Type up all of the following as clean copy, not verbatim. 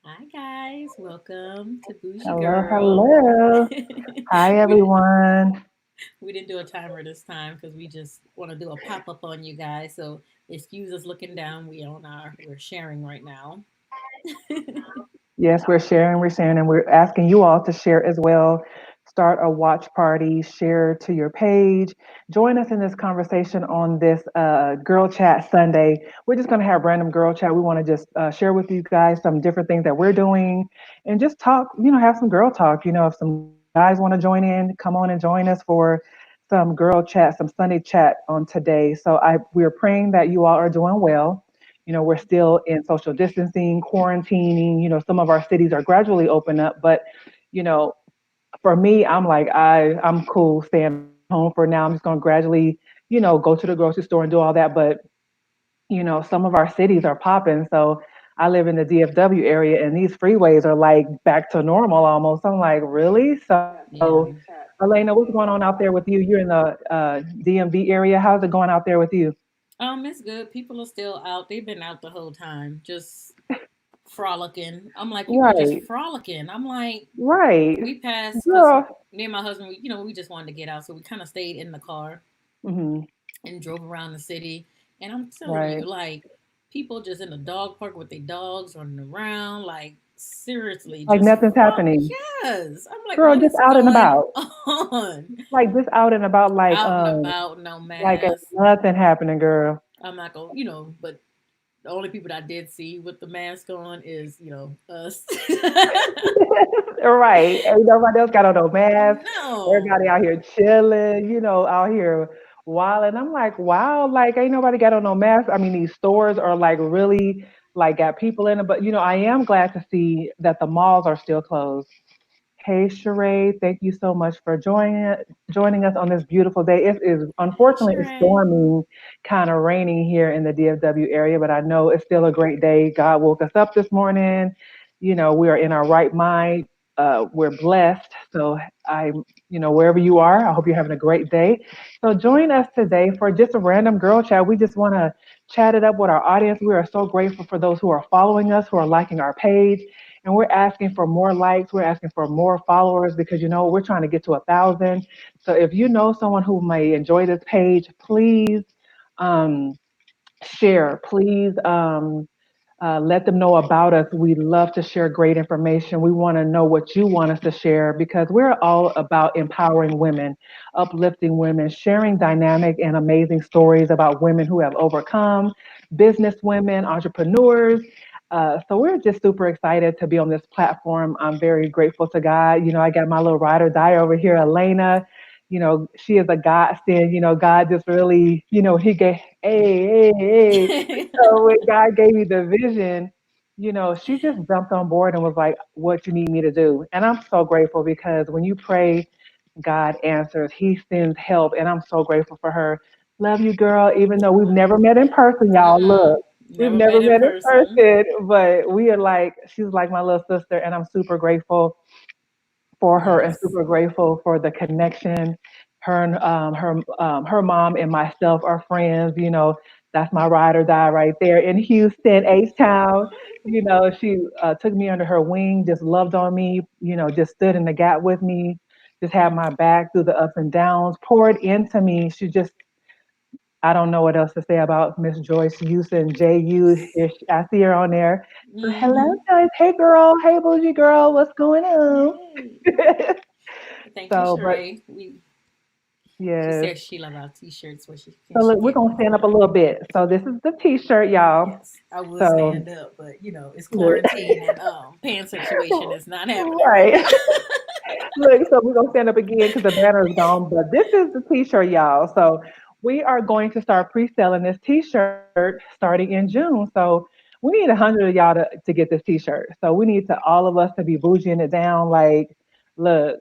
Hi guys, welcome to Bougie Hello, Girl. hello. Hi, we everyone. we didn't do a timer this time because we just want to do a pop up on you guys. So excuse us looking down. We're sharing right now. Yes, we're sharing, and we're asking you all to share as well. Start a watch party, share to your page. Join us in this conversation on this Girl Chat Sunday. We're just going to have random girl chat. We want to just share with you guys some different things that we're doing and just talk, have some girl talk. If some guys want to join in, come on and join us for some girl chat, some Sunday chat on today. We're praying that you all are doing well. We're still in social distancing, quarantining. Some of our cities are gradually open up, but you know, for me, I'm cool staying home for now. I'm just gonna gradually, go to the grocery store and do all that. But some of our cities are popping. So I live in the DFW area, and these freeways are like back to normal almost. I'm like, really? So, Yeah. Elena, what's going on out there with you? You're in the DMV area. How's it going out there with you? It's good. People are still out. They've been out the whole time, just frolicking. I'm like, you were just Right, frolicking. I'm like, right, we passed because girl. me and my husband, we just wanted to get out, so we kind of stayed in the car Hmm. and drove around the city. And I'm telling you, Right. like, people just in the dog park with their dogs running around, like, seriously, Like just nothing's frolic. happening. Yes. I'm like, Girl, what just is out and going about. on? Like just out and about Out and about, no like ain't mask. nothing happening, girl. I'm not going, but the only people that I did see with the mask on is, us. Right. Ain't nobody else got on no mask. Everybody No. out here chilling, out here wilding. I'm like, wow, like ain't nobody got on no mask. I mean, these stores are like really like got people in it. But I am glad to see that the malls are still closed. Hey, Sheree, thank you so much for joining us on this beautiful day. It is Hey, unfortunately it's Sheree. storming, kind of raining here in the DFW area, but I know it's still a great day. God woke us up this morning. We are in our right mind. We're blessed. So wherever you are, I hope you're having a great day. So join us today for just a random girl chat. We just want to chat it up with our audience. We are so grateful for those who are following us, who are liking our page, and we're asking for more likes. We're asking for more followers because we're trying to get to 1,000. So if you know someone who may enjoy this page, please um, share. Please let them know about us. We love to share great information. We want to know what you want us to share because we're all about empowering women, uplifting women, sharing dynamic and amazing stories about women who have overcome, business women, entrepreneurs. So we're just super excited to be on this platform. I'm very grateful to God. I got my little ride or die over here, Elena. She is a godsend. God just really, He gave, hey, hey, hey. So when God gave me the vision, she just jumped on board and was like, "What you need me to do?" And I'm so grateful because when you pray, God answers. He sends help, and I'm so grateful for her. Love you, girl. Even though we've never met in person, y'all. Mm-mm. Look, we've Never never met in met in person. person, but we are like, she's like my little sister, and I'm super grateful for her and Yes. super grateful for the connection. Her mom and myself are friends. That's my ride or die right there in Houston, H Town. She took me under her wing, just loved on me. Just stood in the gap with me, just had my back through the ups and downs, poured into me. I don't know what else to say about Miss Joyce Houston, JU. I see her on there. So hello, Mm-hmm. Joyce. Hey, girl. Hey, bougie girl. What's going on? Hey. Thank you, But Sheree. She yes. said she love our t-shirts when So she look, we're get gonna one. stand up a little bit. So this is the T-shirt, y'all. Yes, I would So stand up, but it's look, quarantine and pants situation is not happening right right. now. Look, so we're gonna stand up again because the banner is gone. But this is the T-shirt, y'all. So we are going to start pre-selling this T-shirt starting in June. So we need 100 of y'all to get this T-shirt. So we need to all of us to be bougieing it down. Like, look,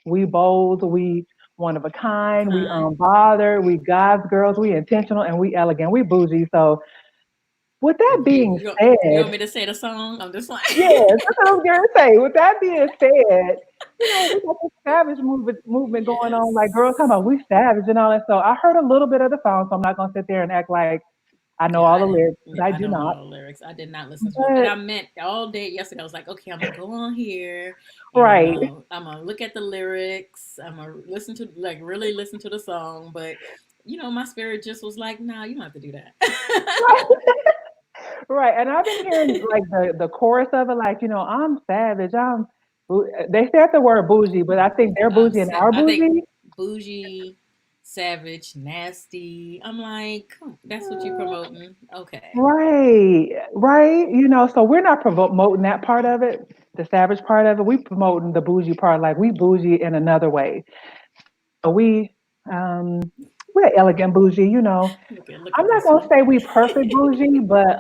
we bold, we one of a kind, we Kind. unbothered, we God's girls, we intentional, and we elegant, we bougie. So with that Okay, being you want said, me to say the song? I'm just like, yes, that's what I was gonna say. With that being said, we got this savage movement going on. Like girls talking yes. about we savage and all that. So I heard a little bit of the song, so I'm not gonna sit there and act like I know Yeah, all I the didn't. lyrics, but Yeah, I I do don't know not. all the lyrics. I did not listen to them, and But I meant all day yesterday. I was like, okay, I'm gonna go on here, and right. I'm gonna look at the lyrics. I'm gonna listen to like really listen to the song, but my spirit just was like, nah, you don't have to do that. Right, and I've been hearing like the chorus of it, like I'm savage. They said the word bougie, but I think they're bougie and our I think bougie. bougie, savage, nasty. I'm like, that's what you promoting? Okay. Right, right. So we're not promoting that part of it, the savage part of it. We promoting the bougie part, like we bougie in another way. So um, we're elegant bougie. Look I'm at not this gonna one. say we perfect bougie, but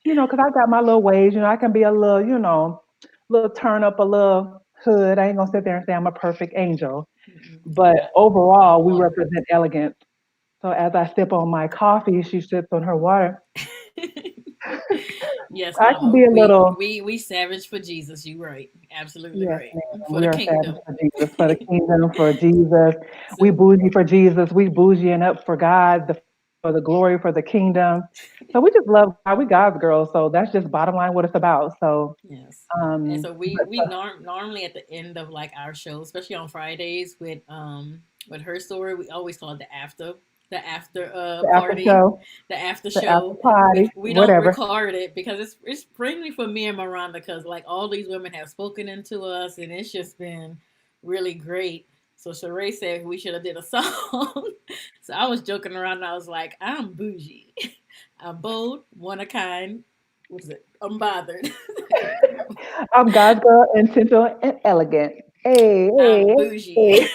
because I got my little ways. I can be a little, little turn up, a little hood. I ain't gonna sit there and say I'm a perfect angel, Mm-mm. but I'm overall, we water. represent elegance. So as I sip on my coffee, she sips on her water. Yes, I can Mama. be a We little. we we savage for Jesus. You right. Absolutely Yes, right. ma'am. For We the are savage kingdom. for Jesus, for the kingdom, for Jesus. We So bougie for Jesus. We bougieing up for God, for the glory, for the kingdom. So we just love God. We God's girls. So that's just bottom line what it's about. So, yes. And um, so but normally at the end of like our show, especially on Fridays with her story, we always call it the after the after party, show, the after the after show. party, We don't whatever. record it because it's mainly for me and Miranda because like all these women have spoken into us and it's just been really great. So Sheree said we should have did a song. So I was joking around and I was like, I'm bougie. I'm bold, one of a kind. What is it? Unbothered. I'm God's girl, intentional and elegant. Hey, I'm hey, bougie. hey.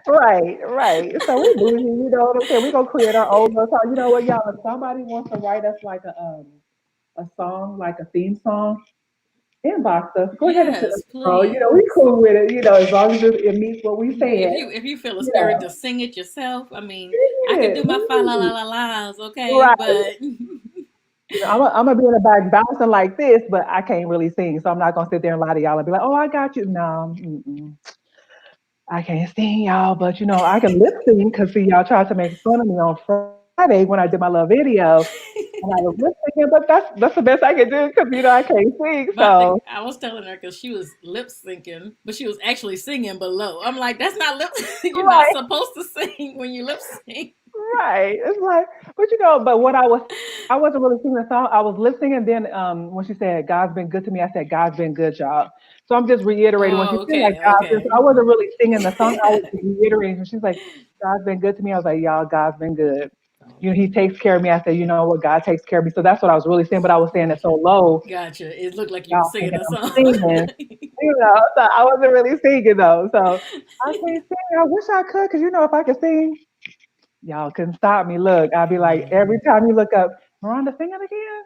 Right, right. So we bougie, you know what I'm saying? We're gonna create our own little song. You know what, y'all? If somebody wants to write us like a song, like a theme song, inbox us. Go ahead and send us Yes, a song. We please. cool with it, as long as it meets what we said. If you feel a spirit Yeah. to sing it yourself, I mean, I can Yeah, do my fa la la right. la la's, okay, Right. but I'm gonna be in the back bouncing like this, but I can't really sing, so I'm not gonna sit there and lie to y'all and be like, "Oh, I got you." No, I can't sing, y'all, but I can lip sync because see, y'all tried to make fun of me on Friday when I did my little video, and I was lip syncing, but that's the best I can do because I can't sing. but So I was telling her because she was lip syncing, but she was actually singing below. I'm like, that's not lip. You're not right, supposed to sing when you lip sync. right. It's like, but but what I wasn't really singing the song. I was lip syncing. Then when she said God's been good to me, I said God's been good, y'all. So I'm just reiterating when she Oh, said like okay, God's been. So okay. I wasn't really singing the song. I was just reiterating. She's like, God's been good to me. I was like, y'all, God's been good. He takes care of me. I said, you know what, God takes care of me. So that's what I was really saying, but I was saying it so low, Gotcha. It looked like you were y'all singing thinking a I'm song. singing. So I wasn't really singing though. So I can't sing. I wish I could, because if I could sing, y'all couldn't stop me. Look, I'd be like, Yeah. every time you look up, Miranda singing again?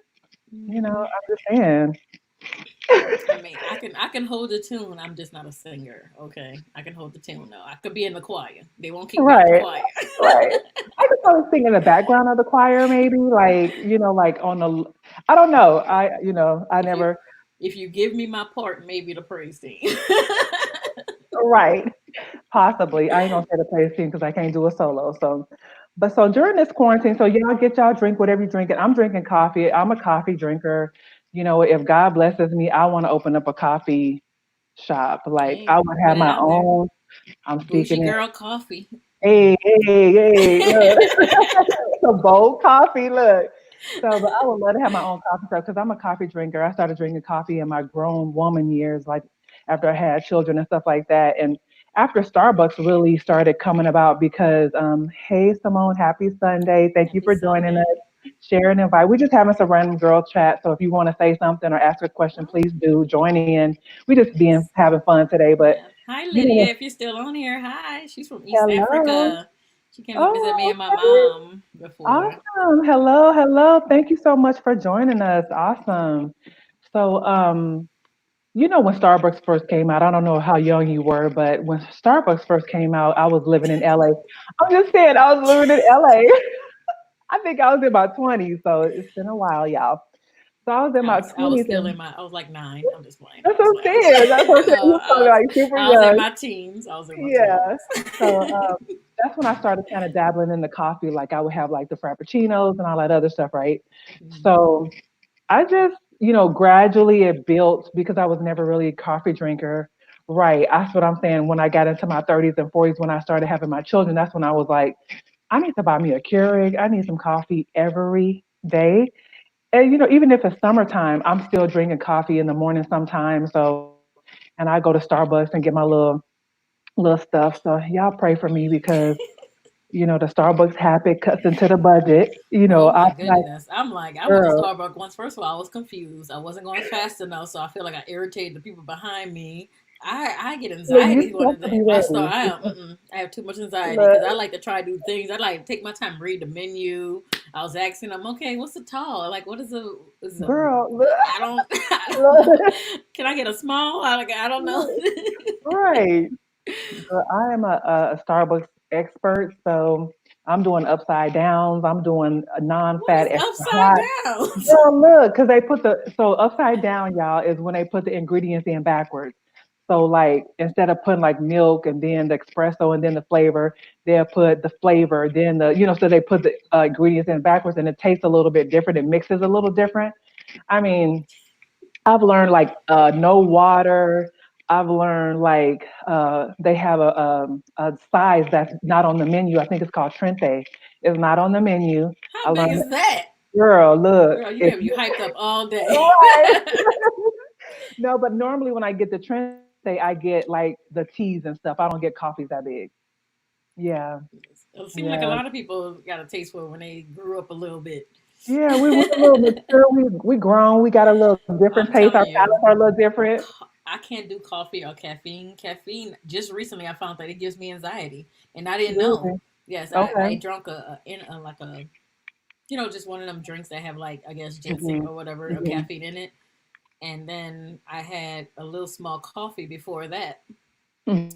Hmm. I'm just saying. I mean, I can hold a tune. I'm just not a singer. Okay, I can hold the tune though. I could be in the choir. They won't kick me out the Right, choir. right. I could probably sing in the background of the choir, maybe, like, like on the, I don't know. I if you never, if you give me my part, maybe the praise team. right. Possibly. I ain't gonna say the praise team because I can't do a solo. So, but so during this quarantine, so y'all get y'all drink whatever you're drinking. I'm drinking coffee. I'm a coffee drinker. If God blesses me, I want to open up a coffee shop. Like I Hey, would put have it my out there. own. I'm Bougie speaking it. girl coffee. Hey, hey, hey, look. It's a bold coffee. Look. So, but I would love to have my own coffee shop because I'm a coffee drinker. I started drinking coffee in my grown woman years, like after I had children and stuff like that. And after Starbucks really started coming about because, hey, Simone, happy Sunday. Thank you Happy for joining Sunday. us. Share and invite. We're just having some random girl chat. So if you want to say something or ask a question, Oh, please do join in. We just being yes. having fun today, but Yeah. Hi, you know, Lydia. If you're still on here, hi. She's from East hello. Africa. She came to visit me Oh, and my okay. mom before. Awesome. Hello, hello. Thank you so much for joining us. Awesome. So, when Starbucks first came out, I don't know how young you were, but when Starbucks first came out, I was living in LA. I'm just saying, I was living in LA. I think I was in my 20s, so it's been a while, y'all. So I was in I my was I was 20s, still in and my I was like 9. I'm just playing. I'm that's what just I'm playing. saying. That's what I'm saying. You I probably was like super I was in young. my teens. I was in my Yeah. teens. So that's when I started kind of dabbling in the coffee. Like I would have like the frappuccinos and all that other stuff, right? Mhm. So I just, gradually it built because I was never really a coffee drinker. Right. That's what I'm saying. When I got into my 30s and 40s, when I started having my children, that's when I was like, I need to buy me a Keurig. I need some coffee every day. And, even if it's summertime, I'm still drinking coffee in the morning sometimes. So, and I go to Starbucks and get my little stuff. So y'all pray for me because, the Starbucks habit cuts into the budget. Oh I'm my like, goodness. I'm like, I went to girl, Starbucks once. First of all, I was confused. I wasn't going fast enough, so I feel like I irritated the people behind me. I get look, you anxiety going to supposed to the be I start ready. I have too much anxiety because I Look, like to try new things. I like to take my time read the menu. I was asking them, okay, what's the tall? Like, what is a girl, look, I don't I don't know. look, Can I get a small? I don't know. look. Right. But I am a Starbucks expert, so I'm doing upside downs. I'm doing a What non-fat is extra upside hot. down? Girl, look, because they put so upside down, y'all, is when they put the ingredients in backwards. So like instead of putting like milk and then the espresso and then the flavor, they'll put the flavor, then so they put the ingredients in backwards and it tastes a little bit different. It mixes a little different. I mean, I've learned like no water. I've learned like they have a size that's not on the menu. I think it's called Trente. It's not on the menu. I How big learned, is that? girl, look, Girl, you if have you you hyped up all day. right. No, but normally when I get the Trente, I get like the teas and stuff. I don't get coffees that big. Yeah, It seems like a yeah, lot of people got a taste for it when they grew up a little bit. yeah. We a little mature. We grown. We got a little different I'm taste. Our telling palates you, are a little different. I can't do coffee or caffeine. Caffeine, just recently I found that it gives me anxiety, and I didn't know. Really? Yes, I Okay. drank like a just one of them drinks that have like I guess ginseng Hmm. or whatever or Hmm. caffeine in it, and then I had a little small coffee before that.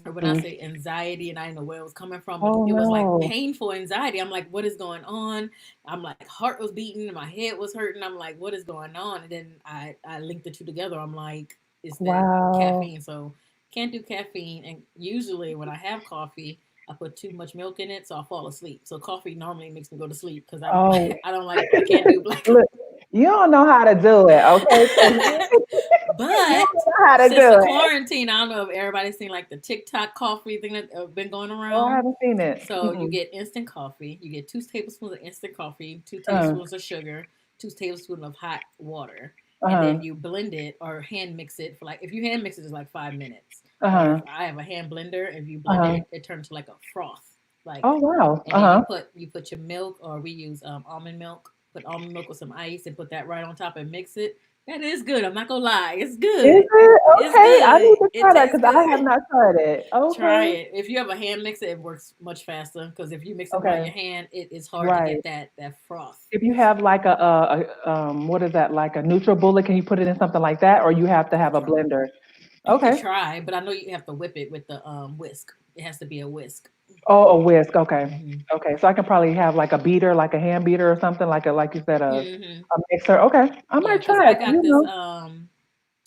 Or when Hmm. I say anxiety and I didn't know where it was coming from, and Oh it was like no. painful anxiety. I'm like, what is going on? I'm like, heart was beating, and my head was hurting. I'm like, what is going on? And then I linked the two together. I'm like, is that Wow. caffeine? So can't do caffeine. And usually when I have coffee, I put too much milk in it, so I fall asleep. So coffee normally makes me go to sleep because I don't Oh, I don't like I can't do black look, you don't know how to do it, okay? 'Cause you But don't know how to since do the it. quarantine, I don't know if everybody's seen like the TikTok coffee thing that been going Oh, I around. haven't seen it. So you Mm-mm. get instant coffee. You get 2 tablespoons of instant coffee, two Uh, tablespoons of sugar, 2 tablespoons of hot water, and uh-huh. then you blend it or hand mix it for like if you hand mix it, it's like 5 minutes. Or if Uh-huh. I have a hand blender, if you blend it, Uh-huh. it turns to like a froth. Oh Like, wow. and then Uh-huh. you put your milk, or we use almond milk. Put almond milk with some ice and put that right on top and mix it. That is good. I'm not gonna lie. It's Is good. it? It's Okay. I need good. to It try that tastes because I have good. not tried it. Try Okay. it. If you have a hand mixer, it works much faster because if you mix it by Okay. your hand, it is hard to Right. get that froth. If you have like what is that, like a neutral bullet, can you put it in something like that? Or you have to You could have a try. blender? You could Okay. try, but I know you have to whip it with the whisk. It has to be a whisk. Oh, a whisk. Okay. Hmm. Okay. So I can probably have like a beater, like a hand beater or something, like you said, Hmm. a mixer. Okay. I Yeah, might because try I it. got this.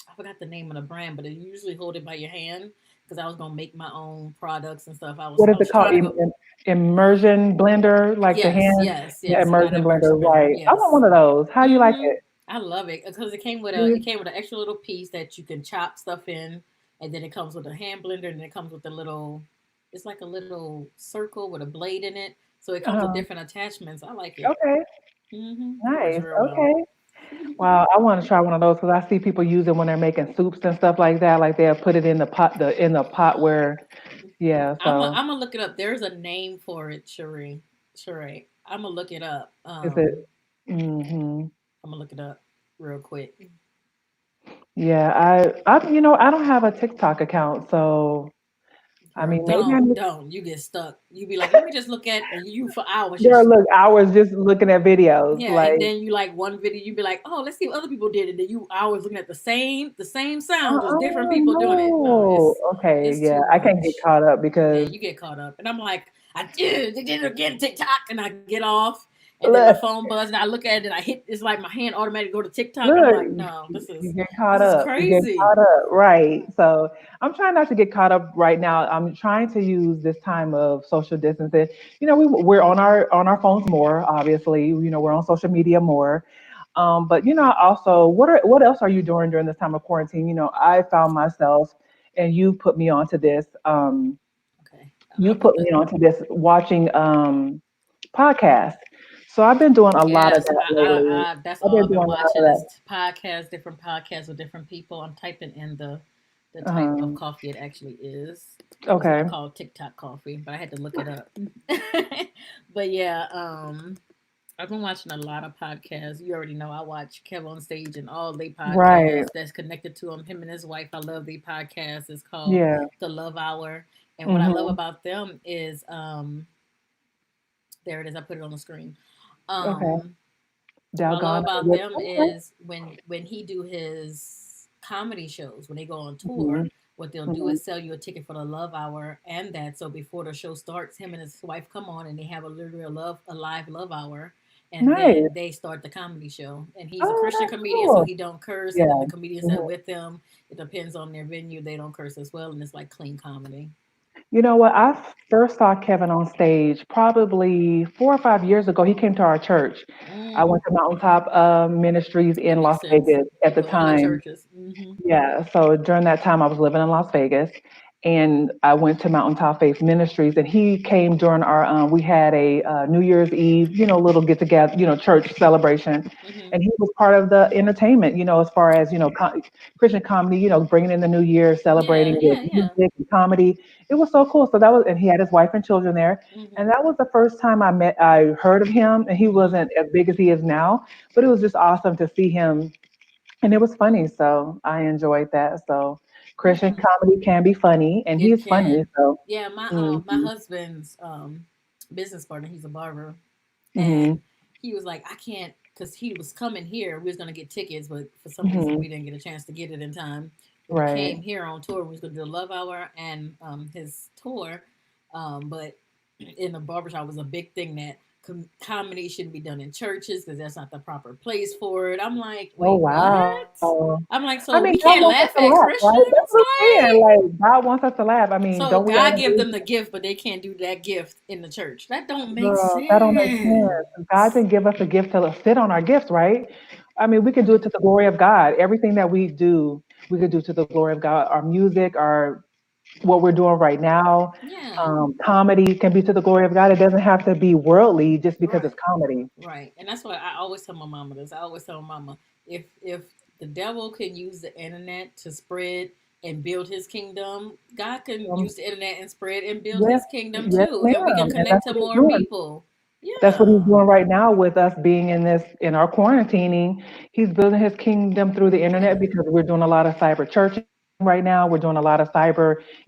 I forgot the name of the brand, but it usually hold it by your hand because I was gonna make my own products and stuff. What is I it was called? trying to go. Immersion blender, like the Yes, hand. yes, Yeah, yes. I got an immersion blender. immersion blender. Right. I want Yes. one of those. How you like Mm-hmm. it? I love it because it Really? came with an extra little piece that you can chop stuff in, and then it comes with a hand blender, and then it comes with a little. It's like a little circle with a blade in it, so it comes with Uh-huh. different attachments. I like it. Okay. Mm-hmm. It works Nice. real well. Okay. Wow, I want to try one of those because I see people use it when they're making soups and stuff like that. Like they'll put it in the pot where, yeah. So I'm gonna look it up. There's a name for it, Sheree. Sheree. I'm gonna look it up. is it? Hmm. I'm gonna look it up real quick. Yeah, I don't have a TikTok account, so I Girl, mean, maybe I need. don't. You get stuck. You be like, let me just look at you for hours. Girl, Just look, I was just looking at videos, yeah, like, and then you like one video, you be like, oh, let's see what other people did, and then you hours looking at the same sound, just different people doing it. No, no. Okay, it's yeah, too I can't get much. caught up Yeah, because you get caught up, and I'm like, I did, they did it again, TikTok, and I get off, And then my Look, phone buzzed, and I look at it, and I hit. It's like my hand automatically go to TikTok. I'm look, like, no, you get caught this is up. You get crazy. caught up, right? So I'm trying not to get caught up right now. I'm trying to use this time of social distancing. We're on our phones more. Obviously, we're on social media more. But also, what else are you doing during this time of quarantine? I found myself, and you put me onto this. Okay, You I'll put put me the onto this watching podcasts. So I've been doing a lot of yes. that lately. That's I've all been I've doing been a lot watching of is podcasts, different podcasts with different people. I'm typing in the that. type of coffee it actually is. It's not Okay. called TikTok coffee, but I had to look it up. But yeah, I've been watching a lot of podcasts. You already know I watch Kev on Stage and all the Right. podcasts that's connected to him and his wife. I love the podcast. It's called Yeah. The Love Hour. And what I love Mhm. about them is there it is, I put it on the screen. Okay. Um what I love Doggone about it. them Okay. is when he do his comedy shows, when they go on tour, Mhm. what they'll do Mhm. is sell you a ticket for the Love Hour and that. So before the show starts, him and his wife come on and they have a live Love Hour, and Nice. then they start the comedy show. And he's a Oh, Christian that's comedian, so cool. he don't curse. And then Yeah. the comedians that Mhm. with him, it depends on their venue, they don't curse as well, and it's like clean comedy. You know what? I first saw Kevin on stage probably 4 or 5 years ago. He came to our church. I Mm, went to Mountaintop Ministries that in Las makes sense. Vegas at the One of the time. churches. Hmm. Yeah, so during that time, I was living in Las Vegas, and I went to Mountaintop Faith Ministries, and he came during our. We had a New Year's Eve, little get together, church celebration, Hmm. and he was part of the entertainment, as far as Christian comedy, bringing in the new year, Yeah, celebrating with yeah, yeah. music and comedy. It was so cool. So that was, and he had his wife and children there, and Hmm. that was the first time I heard of him, and he Hmm. wasn't as big as he is now, but it was just awesome to see him, and it was funny, so I enjoyed that. So Christian Yeah. comedy can be funny, and It he's funny. can. So Yeah, hmm my husband's business partner, he's a barber, hmm and he was like, I can't, because he was coming here. We was gonna get tickets, but for some reason hmm we didn't get a chance to get it in time. But he right. came here on tour. We was gonna do a Love Hour and his tour, but in the barbershop was a big thing that comedy shouldn't be done in churches because that's not the proper place for it. I'm like, Oh wait, what? wow. I'm like, I so mean, we God can't wants us laugh to at laugh, right? Christians? That's what I'm saying. Like, Like God wants us to laugh. I mean, so don't we God all give agree? them the gift, but they can't do that gift in the church. That don't make Girl, that don't make sense. sense. God didn't give us a gift to sit on our gifts, right? I mean, we can do it to the glory of God. Everything that we do, we could do to the glory of God. Our music, our what we're doing right now, Yeah, comedy can be to the glory of God. It doesn't have to be worldly just because it's right, comedy. right. And that's what I always tell my mama this. I always tell my mama, if the devil can use the internet to spread and build his kingdom, God can Um, use the internet and spread and build yes, his kingdom yes, too. And we can ma'am. And connect that's to what he's more doing. people. That's what he's Yeah. doing right now with us being in our quarantining. He's building his kingdom through the internet Yeah. because we're doing a lot of cyber churching right now. We're doing a lot of cyber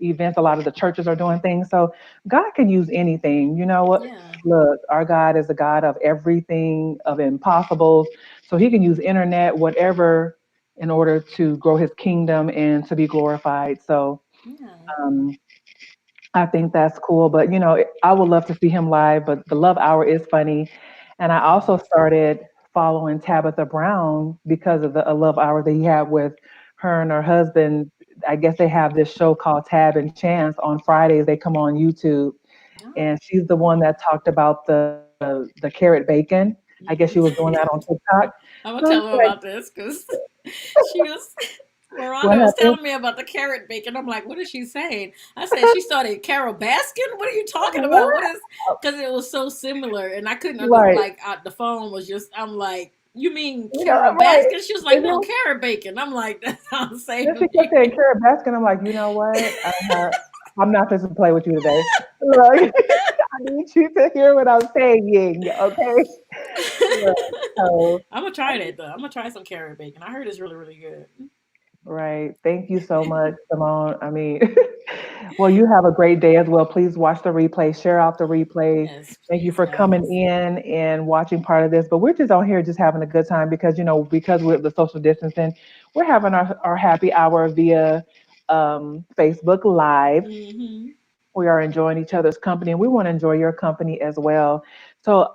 events. A lot of the churches are doing things. So God can use anything. You know what? Yeah. Look, our God is a God of everything, of impossibles. So he can use internet, whatever, in order to grow his kingdom and to be glorified. So Yeah. um, I think that's cool. But I would love to see him live. But the Love Hour is funny, and I also Yeah. started following Tabitha Brown because of the a Love Hour that he had with her and her husband. I guess they have this show called Tab and Chance on Fridays. They come on YouTube, and she's the one Oh. that talked about the carrot bacon. I guess she was Hmm. doing that on TikTok. I'm So gonna it's tell her like, about this because she was what Miranda was happened? telling me about the carrot bacon. I'm like, what is she saying? I said she started Carol Baskin. What are you talking about? What What? is? Because it was so similar, and I couldn't Right. like the phone was just. I'm like, you mean Carol Right. Baskin? She was like, Is no, it? carrot bacon. I'm like, that's not the Then she same kept thing. saying Carrot Baskin. I'm like, you know what? I'm not supposed to play with you today. Like, I need you to hear what I'm saying, okay? Look, so, I'm gonna try that though. I'm gonna try some carrot bacon. I heard it's really really good. right. Thank you so much, Simone. I mean, well, you have a great day as well. Please watch the replay, share out the replay. Yes, Thank you please, for coming guys. in and watching part of this. But we're just on here just having a good time because, because we're the social distancing, we're having our happy hour via Facebook Live. Hmm. We are enjoying each other's company, and we want to enjoy your company as well. So,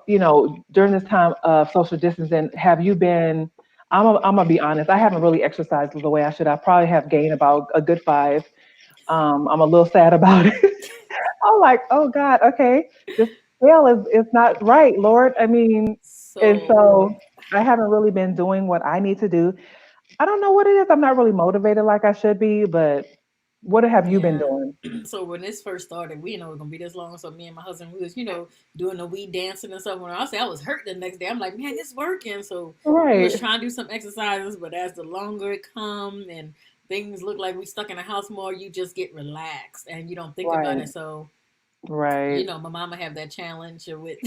during this time of social distancing, have you been? I'm gonna be honest. I haven't really exercised the way I should. I probably have gained about a good 5. I'm a little sad about it. I'm like, oh God, okay, this scale is not right, Lord. I mean, and So so I haven't really been doing what I need to do. I don't know what it is. I'm not really motivated like I should be, but what have you been yeah. doing? So when this first started, we didn't know it was gonna be this long. So me and my husband, we was, doing the weed dancing and stuff. When I say I was hurt the next day, I'm like, man, it's working. So we was Right, trying to do some exercises, but as the longer it come and things look like we stuck in the house more, you just get relaxed and you don't think about right, it. So right, my mama have that challenge with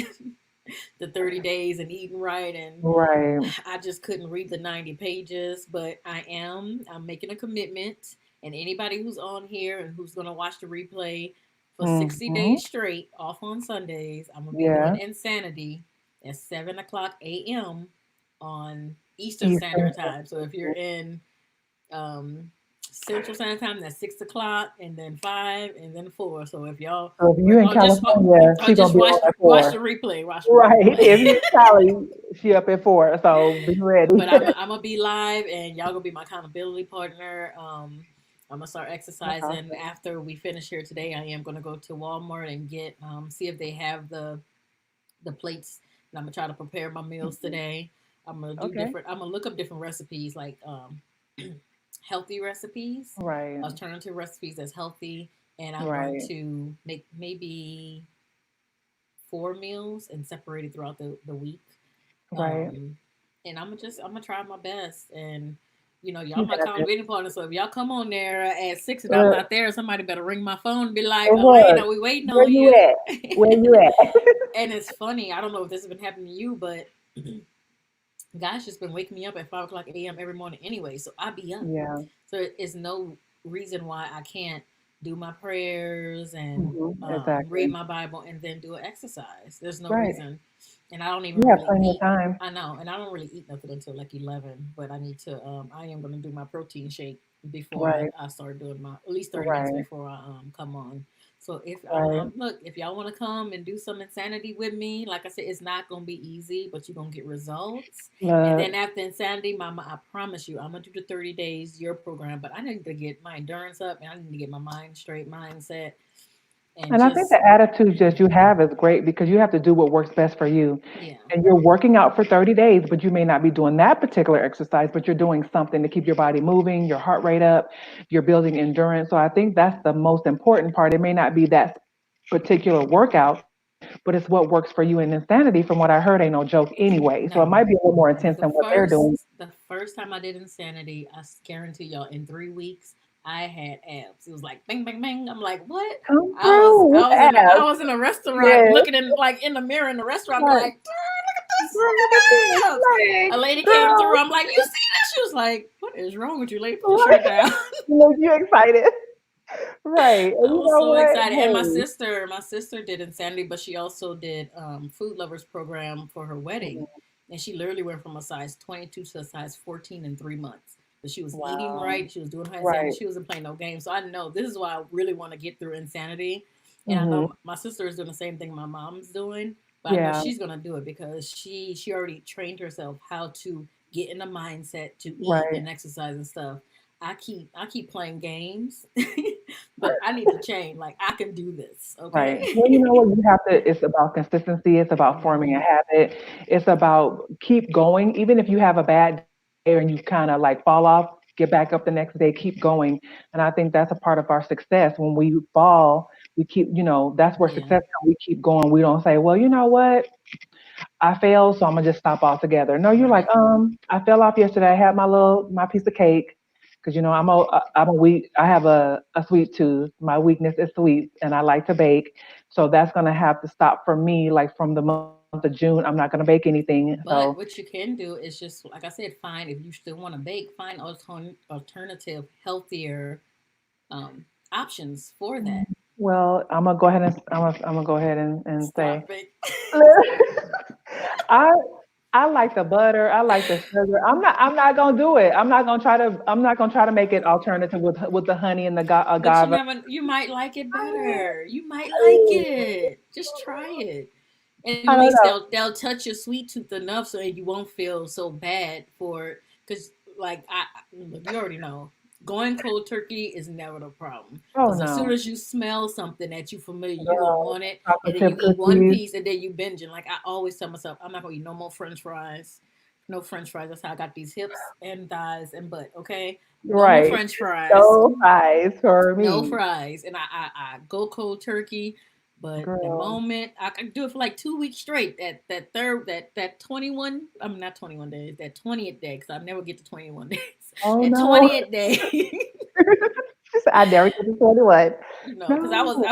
the 30 days and eating right, and right. I just couldn't read the 90 pages, but I'm making a commitment. And anybody who's on here and who's going to watch the replay for 60 Hmm. days straight, off on Sundays, I'm going to be doing Yeah, Insanity at 7 o'clock a.m. on Eastern Eastern. Standard Time. So if you're in Central Standard Time, that's 6 o'clock, and then 5, and then 4. So if y'all, So if you in California, or she gonna just be on at watch the 4. replay, watch the Right. replay. If you in Cali, she up at 4. So be ready. But I'm gonna be live, and y'all gonna be my accountability partner. I'm gonna start That's exercising awesome. after we finish here today. I am gonna go to Walmart and get see if they have the plates, and I'm gonna try to prepare my meals Mhm. today. I'm gonna do Okay. different. I'm gonna look up different recipes, like healthy recipes, Right. alternative recipes that's healthy, and I'm going Right. to make maybe 4 meals and separate it throughout the week. Right. Um, and I'm gonna try my best, and y'all You my got this. accountability partner. So if y'all come on there at 6 and I'm Look, not there, somebody better ring my phone and be like, look, Elena, we waiting where on you you. at? Where you at? And it's funny. I don't know if this has been happening to you, but God's just been waking me up at 5 o'clock a.m. every morning anyway. So I be up. Yeah. So it's no reason why I can't do my prayers and read Exactly. my Bible and then do an exercise. There's no Right. reason. And I don't You even have really plenty of eat. time. I know, and I don't really eat nothing until like 11. But I need to. I am gonna do my protein shake before Right. I start doing my at least 30 minutes Right. before I come on. So if Right. look, if y'all want to come and do some insanity with me, like I said, it's not gonna be easy, but you're gonna get results. And Look. then after Insanity, Mama, I promise you, I'm gonna do the 30 days your program. But I need to get my endurance up, and I need to get my mind straight, mindset, and And I think just the attitude that you have is great because you have to do what works best for you. yeah, And you're working out for 30 days, but you may not be doing that particular exercise, but you're doing something to keep your body moving, your heart rate up, you're building endurance. So I think that's the most important part. It may not be that particular workout, but it's what works for you. And insanity, from what I heard, ain't no joke anyway. So it might be a no. little more intense than The what they're doing. first time I did Insanity, I guarantee y'all, in 3 weeks, I had abs. It was like bang, bang, bang. I'm like, what? Come through with I abs. was in a restaurant Yes. looking in like in the mirror in the restaurant, be Right. like, Girl, look at this. this. Like, A lady came through. girl. I'm like, you see this? She was like, what is wrong with you, lady? Put your Right. shirt down. Look, you excited. Right. And I you was know so what? excited. And Hey. my sister did Insanity, but she also did Food Lovers program for her wedding. Mhm. And she literally went from a size 22 to a size 14 in 3 months. But she was eating Wow. right. She was doing her Insanity. Right. She wasn't playing no games. So I know this is why I really want to get through Insanity. And I Hmm. know my sister is doing the same thing my mom's doing. But I know Yeah. she's gonna do it because she already trained herself how to get in the mindset to eat Right. and exercise and stuff. I keep playing games, but I need to change. Like I can do this, Right. Well, you know okay? what? You have to, it's about consistency. It's about forming a Hmm. habit. It's about keep going. Even if you have a bad day and you kind of like fall off, get back up the next day, keep going. And I think that's a part of our success. When we fall, we keep, that's where Yeah, success comes. We keep going. We don't say, well, you know what? I failed, so I'm gonna just stop altogether. No, you're like, right. I fell off yesterday. I had my piece of cake, because I'm a weak. I have a sweet tooth. My weakness is sweets, and I like to bake. So that's gonna have to stop for me. Like from the month of June, I'm not gonna bake anything. So But what you can do is just like I said, find if you still want to bake, find alternative, healthier um, options for mm, that. well, I'm gonna go ahead and say Stop it. I I like the butter. I like the sugar. I'm not gonna do it. I'm not gonna try to. I'm not gonna try to make it alternative with the honey and the But you agave. never, you might like it better. You might like it. Just try it. And at I don't least know. they'll touch your sweet tooth enough so you won't feel so bad for, because like look, you already know, going cold turkey is never the problem. Oh Because as soon no, as you smell something that you familiar, you gonna girl. want it, and Chocolate then you chip eat one cookies. piece and then you binging. Like I always tell myself, I'm not gonna eat no more French fries. No French fries. That's how I got these hips and thighs and butt. Okay, no more Right. French fries. No fries for No me, fries, and I go cold turkey. But the girl. moment I can do it for like 2 weeks straight, that third that 21, I'm not 21 days, that 20th day, because I never get to 21 days. Oh That no. 20th day, I never get to 21. because No.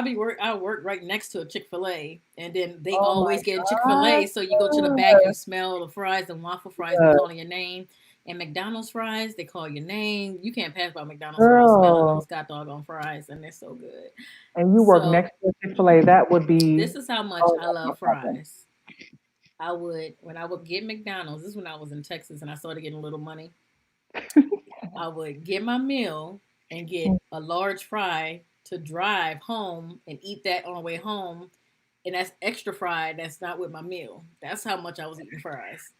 I work right next to a Chick-fil-A, and then they Oh my always get in Chick-fil-A, so you go to the back, God. you smell the fries and waffle fries be Yeah, calling your name. And McDonald's fries, they call your name. You can't pass by McDonald's without smelling girl. those god doggone fries, and they're so good. And you work So next to a Chick-fil-A, that would be, this is how much oh, I that's my love problem. fries. I would, when I would get McDonald's, this is when I was in Texas and I started getting a little money. I would get my meal and get a large fry to drive home and eat that on the way home. And that's extra fried. That's not with my meal. That's how much I was eating fries.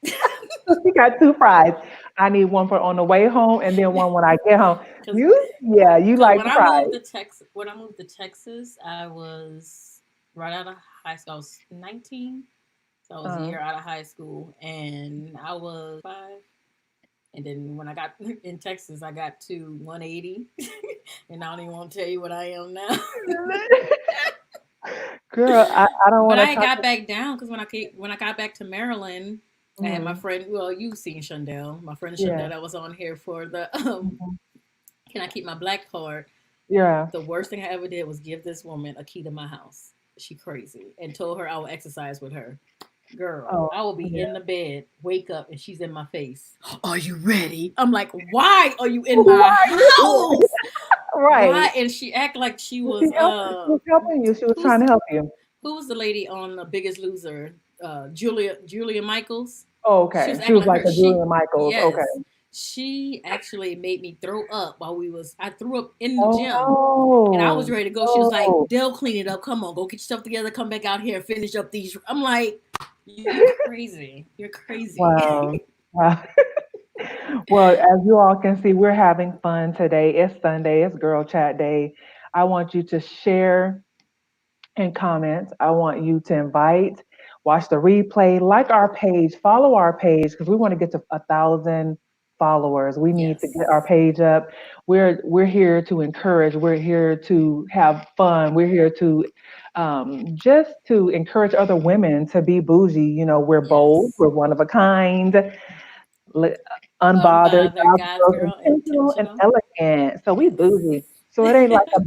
You got two fries. I need one for on the way home and then one when I get home. Because You like the fries. when I moved to Texas, I was right out of high school. I was 19. So I was a Uh, year out of high school, and I was 35. And then when I got in Texas, I got to 180, and I don't even want to tell you what I am now. girl, I don't But want to I talk. got back down because when I got back to Maryland, I had my Mm, friend. Well, you've seen Shundell, my friend yeah. Shundell that was on here for the Mhm. Can I keep my black card? Yeah. The worst thing I ever did was give this woman a key to my house. She crazy, and told her I would exercise with her. Girl, Oh, I will be yeah. in the bed, wake up, and she's in my face. Are you ready? I'm like, why are you in Who my are you? house? Why? Right. And she act like she Well, was she was helping you. She was trying who's to help you. who was the lady on The Biggest Loser? Julia Michaels. Oh, She okay. was She acting was like like her. a Julia Michaels. Okay. Yes, she actually made me throw up while we was. I threw up in the Oh gym, and I was no. ready to go. She was like, Oh. "They'll clean it up. Come on, go get yourself together. Come back out here and finish up these." I'm like, "You crazy? You're crazy." Wow. Wow. Well, as you all can see, we're having fun today. It's Sunday. It's Girl Chat Day. I want you to share and comment. I want you to invite, watch the replay, like our page, follow our page because we want to get to 1,000 followers. We need to get our Yes. page up. We're here to encourage. We're here to have fun. We're here to just to encourage other women to be bougie. You know, we're bold. Yes. We're one of a kind, li- unbothered, Unbothered God's God's girls, girl, intentional and intentional. elegant. So we bougie. Yes. So it ain't like a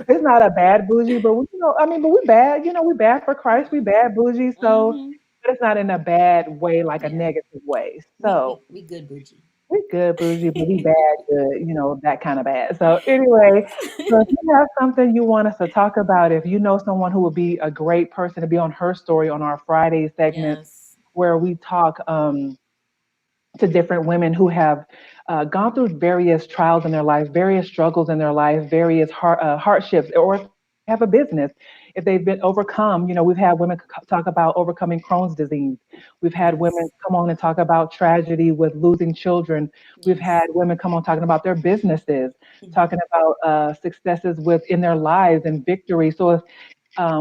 it's not a bad bougie, but we, I mean, but we bad. We bad for Christ. We bad bougie. So, Mm-hmm. but it's not in a bad way, like a Yeah. negative way. We So we we good bougie. we good bougie, but we bad good. That kind of bad. So anyway, so if you have something you want us to talk about, if you know someone who would be a great person to be on her story on our Friday segments Yes. where we talk to different women who have gone through various trials in their life, various struggles in their life, various hardships, or if they have a business, if they've been overcome. We've had women talk about overcoming Crohn's disease. We've had women Yes. come on and talk about tragedy with losing children. We've had Yes. women come on talking about their businesses, talking Hmm. about successes within their lives and victory. So if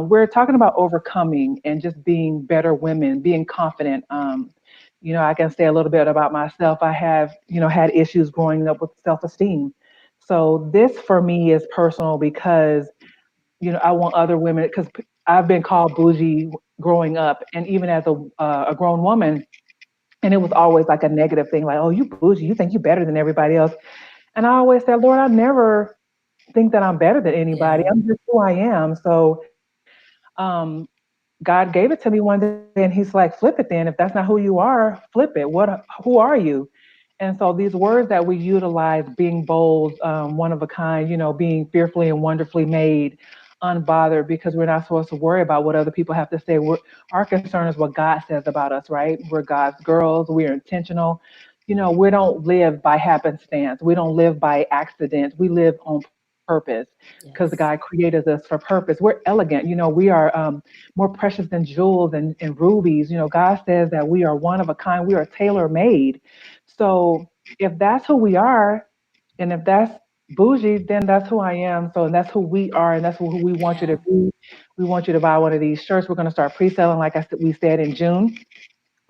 we're talking about overcoming and just being better women, being confident. I can say a little bit about myself. I have, had issues growing up with self-esteem. So this for me is personal because, I want other women because I've been called bougie growing up, and even as a grown woman, and it was always like a negative thing, like, oh, you bougie, you think you're better than everybody else. And I always said, Lord, I never think that I'm better than anybody. Yeah. I'm just who I am. So um, God gave it to me one day, and He's like, "Flip it. Then, if that's not who you are, flip it. Who are you?" And so these words that we utilize, being bold, one of a kind, being fearfully and wonderfully made, unbothered because we're not supposed to worry about what other people have to say. Our concern is what God says about us, right? We're God's girls. We're intentional. We don't live by happenstance. We don't live by accident. We live on purpose because God Yes. created us for purpose. We're elegant. We are more precious than jewels and rubies. God says that we are one of a kind. We are tailor made. So if that's who we are, and if that's bougie, then that's who I am. So and that's who we are, and that's who we want you to Yeah. be. We want you to buy one of these shirts. We're going to start pre-selling, like we said in June.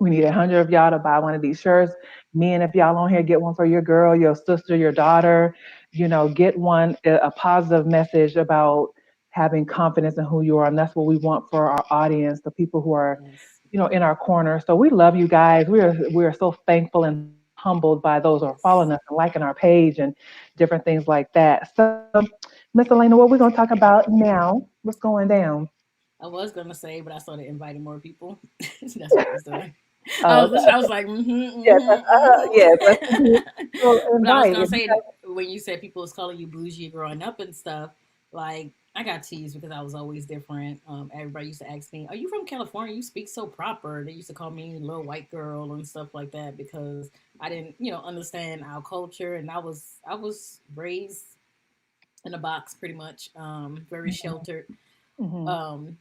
We need 100 of y'all to buy one of these shirts. Men, if y'all on here, get one for your girl, your sister, your daughter. Get one, a positive message about having confidence in who you are. And that's what we want for our audience, the people who are, Yes. in our corner. So we love you guys. We are so thankful and humbled by those who are following us and Yes. liking our page and different things like that. So, Miss Elena, what we're going to talk about now? What's going down? I was gonna say, but I started inviting more people. That's what I was doing. I Oh, was listening. okay. I was like, mm-hmm, Yes, mm-hmm, yes. Let's continue. mm-hmm. So But I was invite. gonna If you say, guys, when you said people was calling you bougie growing up and stuff, like I got teased because I was always different. Everybody used to ask me, "Are you from California? You speak so proper." They used to call me little white girl and stuff like that because I didn't, understand our culture, and I was raised in a box pretty much, very sheltered. hmm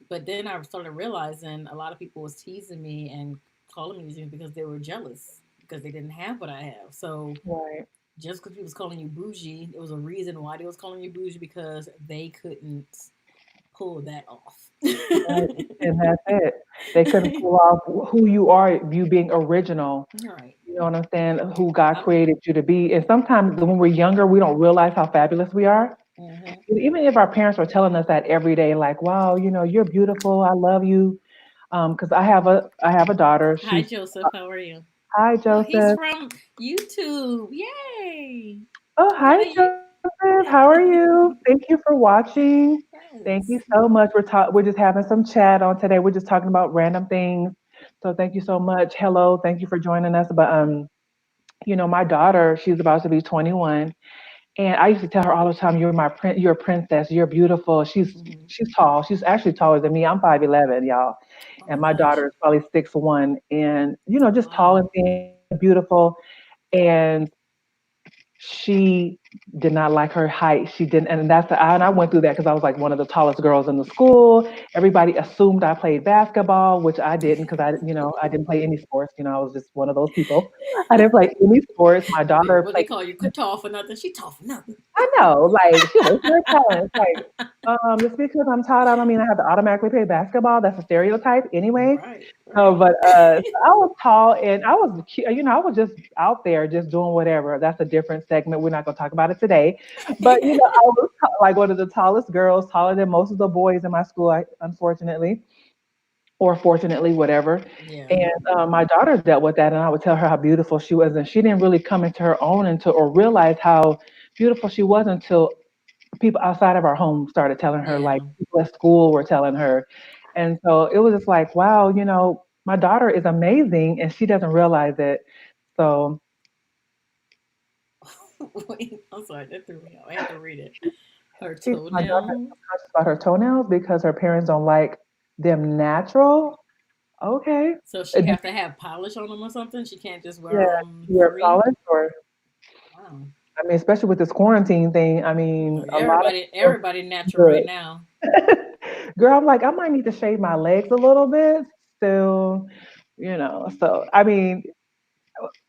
But then I started realizing a lot of people was teasing me and calling me these things because they were jealous because they didn't have what I have. So right, just because people was calling you bougie, there was a reason why they was calling you bougie because they couldn't pull that off. right, and that's it. They couldn't pull off who you are, you being original. All right. You know what I'm saying? Who God I, created you to be. And sometimes when we're younger, we don't realize how fabulous we are. mm-hmm. Even if our parents were telling us that every day, like, "Wow, you're beautiful. I love you." Because I have a daughter. Hi, She's Joseph. How are you? Hi, Oh, he's Joseph. from YouTube. Yay! Oh, hi, Hi, you. Joseph. How are you? Thank you for watching. Thank you Yes. so much. We're just having some chat on today. We're just talking about random things. So thank you so much. Hello, thank you for joining us. But my daughter, she's about to be 21, and I used to tell her all the time, You're a princess. You're beautiful." Mm-hmm. She's tall. She's actually taller than me. I'm 5'11", y'all, Oh and my my gosh. daughter is probably 6'1", and Oh just tall wow. and thin, beautiful. And she did not like her height. She didn't, and I went through that because I was like one of the tallest girls in the school. Everybody assumed I played basketball, which I didn't because I didn't play any sports. I was just one of those people. I didn't play any sports. My daughter What they played. call you? Good tall for nothing. She tall for nothing. I know, like she was her talent. Like, just because I'm tall, I don't mean I have to automatically play basketball. That's a stereotype anyway. Right, No, right. but so I was tall and I was just out there just doing whatever. That's a different segment. We're not going to talk about it today. But I was like one of the tallest girls, taller than most of the boys in my school, unfortunately, or fortunately, whatever. Yeah. And my daughter dealt with that, and I would tell her how beautiful she was, and she didn't really come into her own until or realize how beautiful she was until people outside of our home started telling her, like Yeah. people at school were telling her. And so it was just like, wow, my daughter is amazing and she doesn't realize it. So Wait, I'm sorry, that threw me off. I had to read it. Her my daughter is toenails. subconscious about her toenails because her parents don't like them natural. Okay. So she And have to have polish on them or something. She can't just wear yeah, them you wear free. polish or Wow. I mean, especially with this quarantine thing, I mean, a lot of people Everybody natural right good. now. Girl, I'm like, I might need to shave my legs a little bit still, so I mean,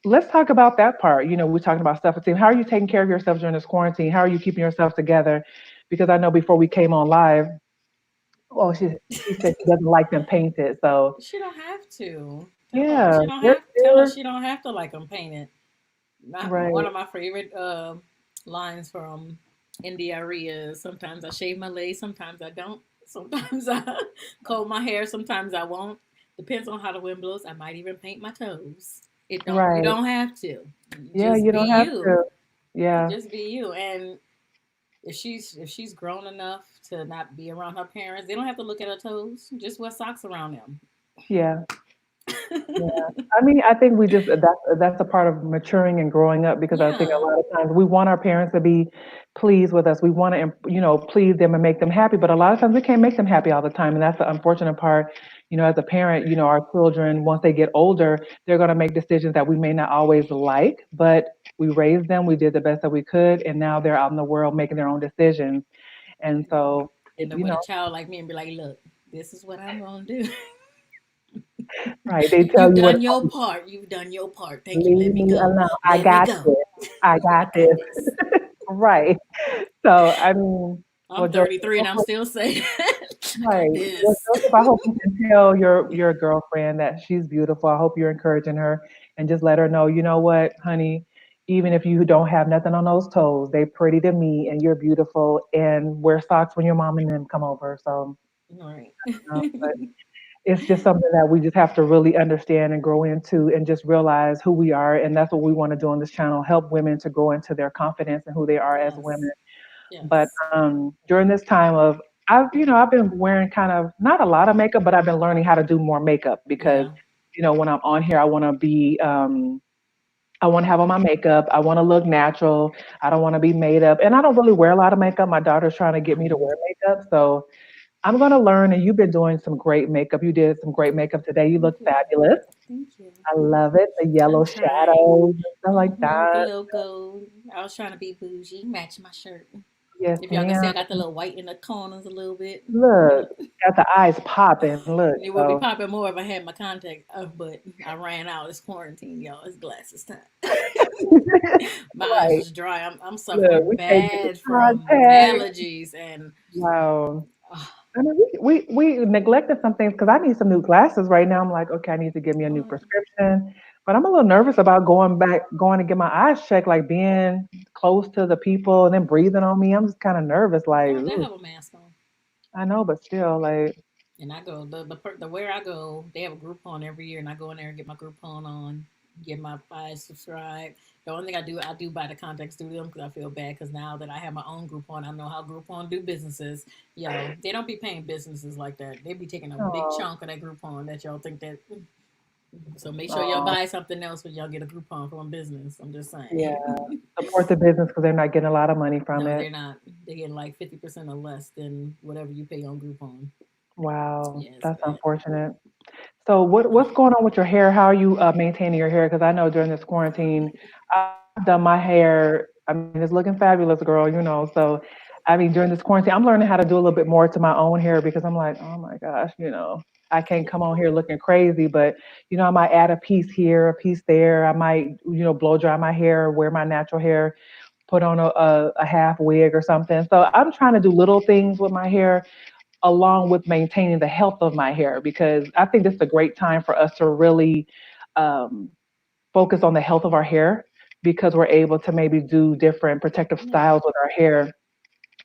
let's talk about that part. We're talking about self-esteem. How are you taking care of yourself during this quarantine? How are you keeping yourself together? Because I know before we came on live, oh, she said she doesn't like them painted. So She don't have to. Tell her yeah, she don't have. Tell her they're she don't have to like them painted. Not one right, of my favorite lines from NDRE is sometimes I shave my legs, sometimes I don't. Sometimes I comb my hair, sometimes I won't. Depends on how the wind blows. I might even paint my toes. It don't. You right. don't have to. Yeah, Just you be don't have you. to. Yeah, Just be you. And if she's grown enough to not be around her parents, they don't have to look at her toes. Just wear socks around them. yeah. Yeah. I mean, I think we just that's a part of maturing and growing up because I think a Yeah. lot of times we want our parents to be pleased with us. We want to, please them and make them happy, but a lot of times we can't make them happy all the time, and that's the unfortunate part. As a parent, our children once they get older, they're going to make decisions that we may not always like, but we raised them, we did the best that we could, and now they're out in the world making their own decisions. And so, End up with a child like me and be like, look, this is what I'm gonna do. right? They tell You've you what done your part. You've done your part. Thank you. Let leave me me go. alone. I Let me got go. this. I got I got this. this. Right. So, I mean, I'm well, Joseph, 33 I and I'm hope, still saying, I right. got Well, this. Joseph, I hope you can tell your girlfriend that she's beautiful. I hope you're encouraging her and just let her know, you know what, honey, even if you don't have nothing on those toes, they pretty to me and you're beautiful and wear socks when your mom and them come over. So, All right. but it's just something that we just have to really understand and grow into and just realize who we are. And that's what we want to do on this channel, help women to grow into their confidence and who they are as women. Yes. But Yes. during this time of I've been wearing kind of not a lot of makeup, but I've been learning how to do more makeup because, Yeah. when I'm on here, I want to have on my makeup. I want to look natural. I don't want to be made up. And I don't really wear a lot of makeup. My daughter's trying to get me to Mm. wear makeup. So I'm going to learn. And you've been doing some great makeup. You did some great makeup today. You Thank look you. fabulous. Thank you. I love it. The I'm yellow trying. shadows and stuff like The that. little gold. I was trying to be bougie, match my shirt. Yes, If y'all can see, ma'am. I got the little white in the corners a little bit. You Look, know, got the eyes popping. Look, it would be so popping more if I had my contact, but I ran out. It's quarantine, y'all. It's glasses time. My eyes right. is dry. I'm Look, suffering we can't get the bad from contact. allergies and Wow. uh, I mean, we neglected some things because I need some new glasses right now. I'm like, okay, I need to get me a new Lord, prescription. But I'm a little nervous about going to get my eyes checked, like being close to the people and then breathing on me. I'm just kind of nervous, like, they ooh, have a mask on. I know, but still, like, And I go the where I go, they have a Groupon every year, and I go in there and get my Groupon on, get my eyes subscribed. The only thing I do buy the contacts through them because I feel bad because now that I have my own Groupon, I know how Groupon do businesses. Yo, they don't be paying businesses like that. They be taking a big oh, chunk of that Groupon that y'all think that. So make sure y'all oh, buy something else when y'all get a Groupon from a business. I'm just yeah, saying. support the business because they're not getting a lot of money from No, it. they're not. They're getting like 50% or less than whatever you pay on Groupon. Wow, Yeah, it's that's bad. unfortunate. So what's going on with your hair? How are you maintaining your hair? Because I know during this quarantine, I've done my hair. I mean, it's looking fabulous, girl. So I mean, during this quarantine, I'm learning how to do a little bit more to my own hair because I'm like, oh my gosh, I can't come on here looking crazy, but I might add a piece here, a piece there. I might, blow dry my hair, wear my natural hair, put on a half wig or something. So I'm trying to do little things with my hair along with maintaining the health of my hair because I think this is a great time for us to really um, focus on the health of our hair because we're able to maybe do different protective Yeah. styles with our hair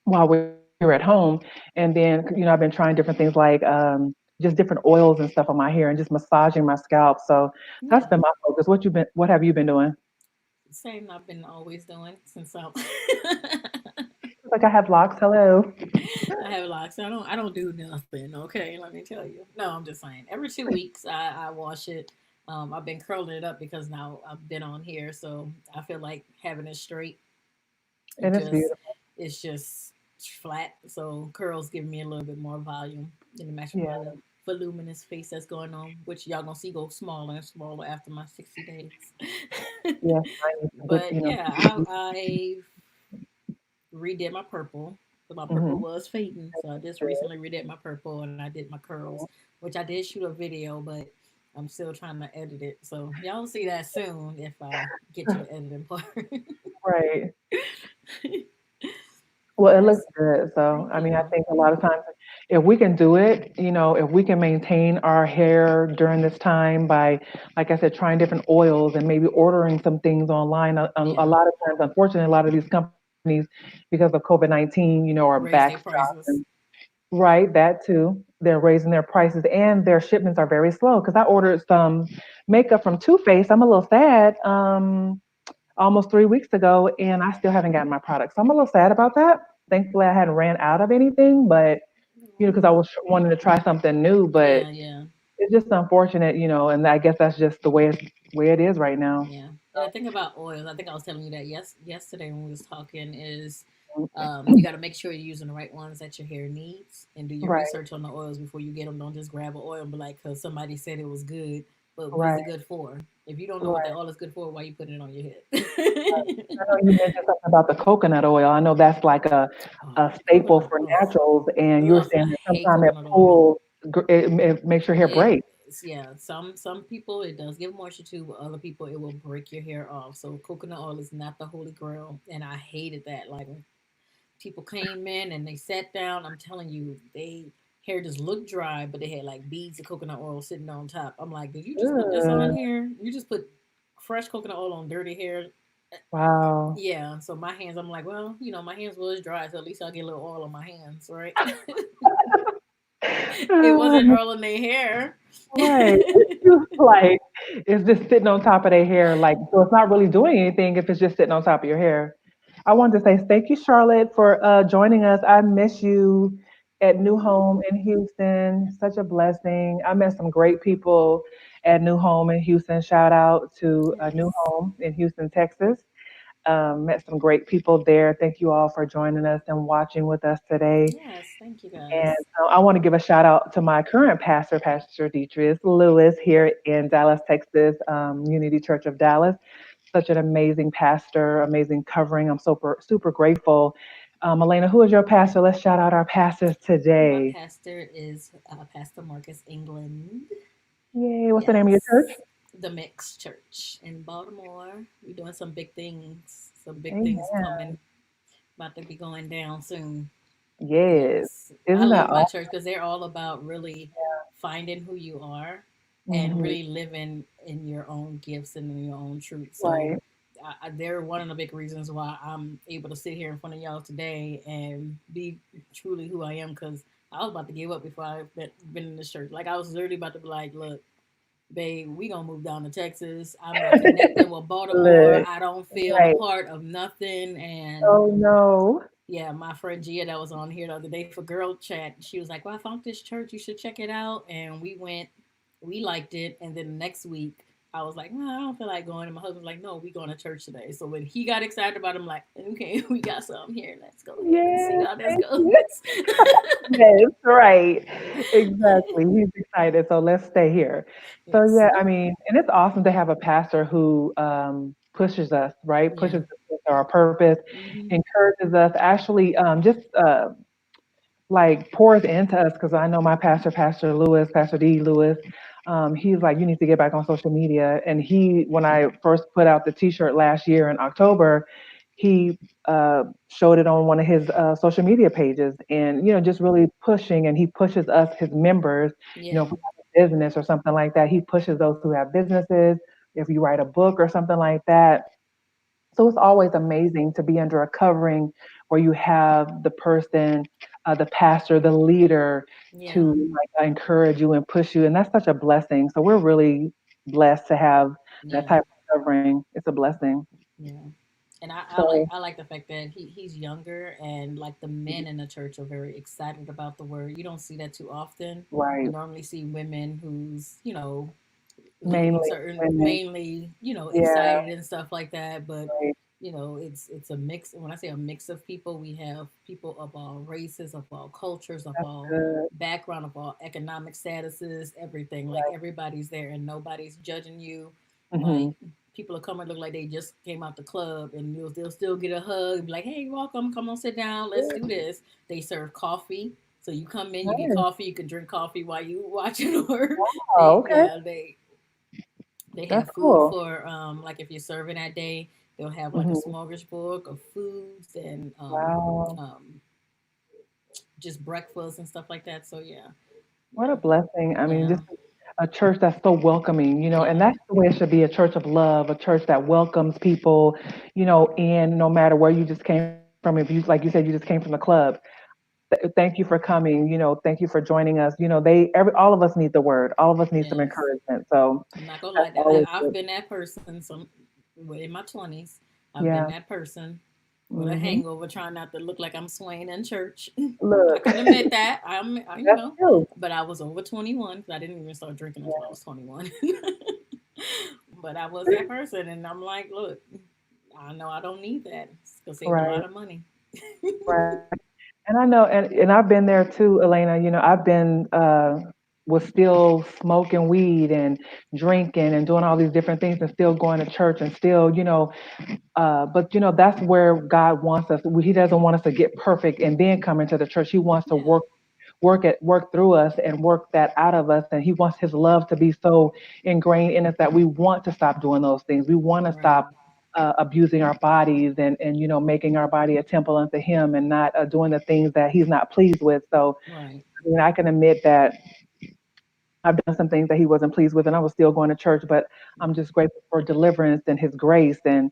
while we're here at home. And then, I've been trying different things like just different oils and stuff on my hair and just massaging my scalp. So that's Yeah. been my focus. What have you been doing? Same I've been always doing since I Like I have locks. Hello. I have locks. I don't do nothing. Okay, let me tell you. No, I'm just saying. Every 2 weeks I wash it. I've been curling it up because now I've been on here, so I feel like having it straight. It And it's just beautiful. it's just flat. So curls give me a little bit more volume in the match with Yeah. my little voluminous face that's going on, which y'all gonna see go smaller and smaller after my 60 days. Yes. I need to get, But yeah, I redid my purple. But my purple mhm. was fading, so I just recently redid my purple and I did my curls, which I did shoot a video, but I'm still trying to edit it. So y'all will see that soon if I get to the editing part. Right. But Well, it looks that's good. So, thank I mean, I you, think a lot thank of you. times if we can do it, if we can maintain our hair during this time by, like I said, trying different oils and maybe ordering some things online, a Yeah, lot of times, unfortunately, a lot of these companies, because of COVID-19, are raise backstopped. their prices. Right, that too. They're raising their prices and their shipments are very slow. Because I ordered some makeup from Too Faced. I'm a little sad. Almost 3 weeks ago, and I still haven't gotten my product. So I'm a little sad about that. Thankfully, I hadn't ran out of anything, but because I was wanting to try something new. But Yeah, yeah. it's just unfortunate, and I guess that's just the way it is right now. Yeah. And the thing about oils, I think I was telling you that yesterday when we was talking is So, you got to make sure you're using the right ones that your hair needs and do your right, research on the oils before you get them. Don't just grab an oil and be like, because somebody said it was good, but what is right, it good for? If you don't know what that right. oil is good for, why you putting it on your I head? know you mentioned something about the coconut oil. I know that's like a Oh, staple coconut. for Ugh, naturals, and you were ugh. saying I that hate sometimes it coconut oil. pulls, it makes your hair It break. yeah. Some people it does give moisture to, but other people it will break your hair off. So coconut oil is not the holy grail, and I hated that. Like when people came in and they sat down, I'm telling you, they hair just looked dry, but they had like beads of coconut oil sitting on top. I'm like, did you just put this on Ugh. here? You just put fresh coconut oil on dirty hair. Wow. Yeah, so my hands, I'm like, well, my hands was dry, so at least I'll get a little oil on my hands, right? It wasn't Um, all in their hair. right. It's just like it's just sitting on top of their hair, like so it's not really doing anything if it's just sitting on top of your hair. I wanted to say thank you, Charlotte, for joining us. I miss you at New Home in Houston. Such a blessing. I met some great people at New Home in Houston. Shout out to New Yes. Home in Houston, Texas. Met some great people there. Thank you all for joining us and watching with us today. Yes, thank you And guys. I want to give a shout out to my current pastor, Pastor Detrius Lewis, here in Dallas, Texas, Unity Church of Dallas. Such an amazing pastor, amazing covering. I'm super grateful. Elena, who is your pastor? Let's shout out our pastors My today. pastor is Pastor Marcus England. Yay! What's the name of your church? Yes. The Mix Church in Baltimore. We're doing some big things. Some big things Amen. coming. About to be going down soon. Yes. Yes. I Isn't that love my awesome? church because they're all about really finding who you are and Hmm. really living in your own gifts and in your own truth. So Right. they're one of the big reasons why I'm able to sit here in front of y'all today and be truly who I am because I was about to give up before been in this church. Like I was literally about to be like, look, babe, we gonna move down to Texas. I'm not connected with Baltimore. Look. I don't feel a Right. part of nothing. And Oh no. yeah, my friend Gia that was on here the other day for girl chat, she was like, "Well, I found this church. You should check it out." And we went, we liked it, and then the next week I was like, "No, I don't feel like going." And my husband's like, "No, we going to church today." So when he got excited about it, I'm like, "Okay, we got something here. Let's go ahead and see Yeah. how this Thank goes." you. Yes, right. Exactly. He's excited. So let's stay here. So Yes. yeah, I mean, and it's awesome to have a pastor who pushes us, right? Yeah. Pushes us with our purpose, Hmm. encourages us, actually just like pours into us because I know my pastor, Pastor Lewis, Pastor D. Lewis, he's like, you need to get back on social media. And when I first put out the T-shirt last year in October, he showed it on one of his social media pages, and just really pushing. And he pushes us, his members, if Yeah. we have a business or something like that, he pushes those who have businesses. If you write a book or something like that, so it's always amazing to be under a covering where you have the person, the pastor, the leader Yeah. to like encourage you and push you. And that's such a blessing. So we're really blessed to have that Yeah. type of covering. It's a blessing. Yeah. And I like So, I like the fact that he's younger and like the men in the church are very excited about the word. You don't see that too often. You right. normally see women who's, leading Mainly certain women. mainly, Yeah, excited and stuff like that. But right. it's a mix. When I say a mix of people, we have people of all races, of all cultures, of That's all good. background, of all economic statuses, everything. Like Right. everybody's there and nobody's judging you. Hmm. Like people are coming look like they just came out the club and they'll still get a hug and be like, hey, welcome, come on, sit down, let's do this. They serve coffee. So you come in, you get Nice. coffee, you can drink coffee while you watching work. Oh, okay. They That's have food cool. for like if you're serving that day, they'll have like a Hmm. smorgasbord of foods and Wow. just breakfast and stuff like that. So yeah, What a yeah, blessing. I mean, yeah, just a church that's so welcoming, and yeah. that's the way it should be, a church of love, a church that welcomes people, in no matter where you just came from. If you, like you said, you just came from the club, thank you for coming, thank you for joining us. All of us need the word. All of us need some Yes. encouragement. So I'm not gonna lie. that's always I've good. been that person. Some in my 20s, I've been Yeah. that person. with a Hmm. hangover, trying not to look like I'm swaying in church. I Look, can admit that you that's know, true. but I was over 21 because I didn't even start drinking until I Yeah. was 21. But I was that person, and I'm like, look, I know I don't need that. It's gonna save a lot Right. of money. Right. And I know, and I've been there too, Elena. I've been was still smoking weed and drinking and doing all these different things and still going to church and still, but that's where God wants us. He doesn't want us to get perfect and then come into the church. He wants to Yeah, work through us and work that out of us. And he wants his love to be so ingrained in us that we want to stop doing those things. We want to right, stop abusing our bodies and making our body a temple unto him and not doing the things that he's not pleased with. So right. I mean, I can admit that I've done some things that he wasn't pleased with, and I was still going to church. But I'm just grateful for deliverance and his grace, and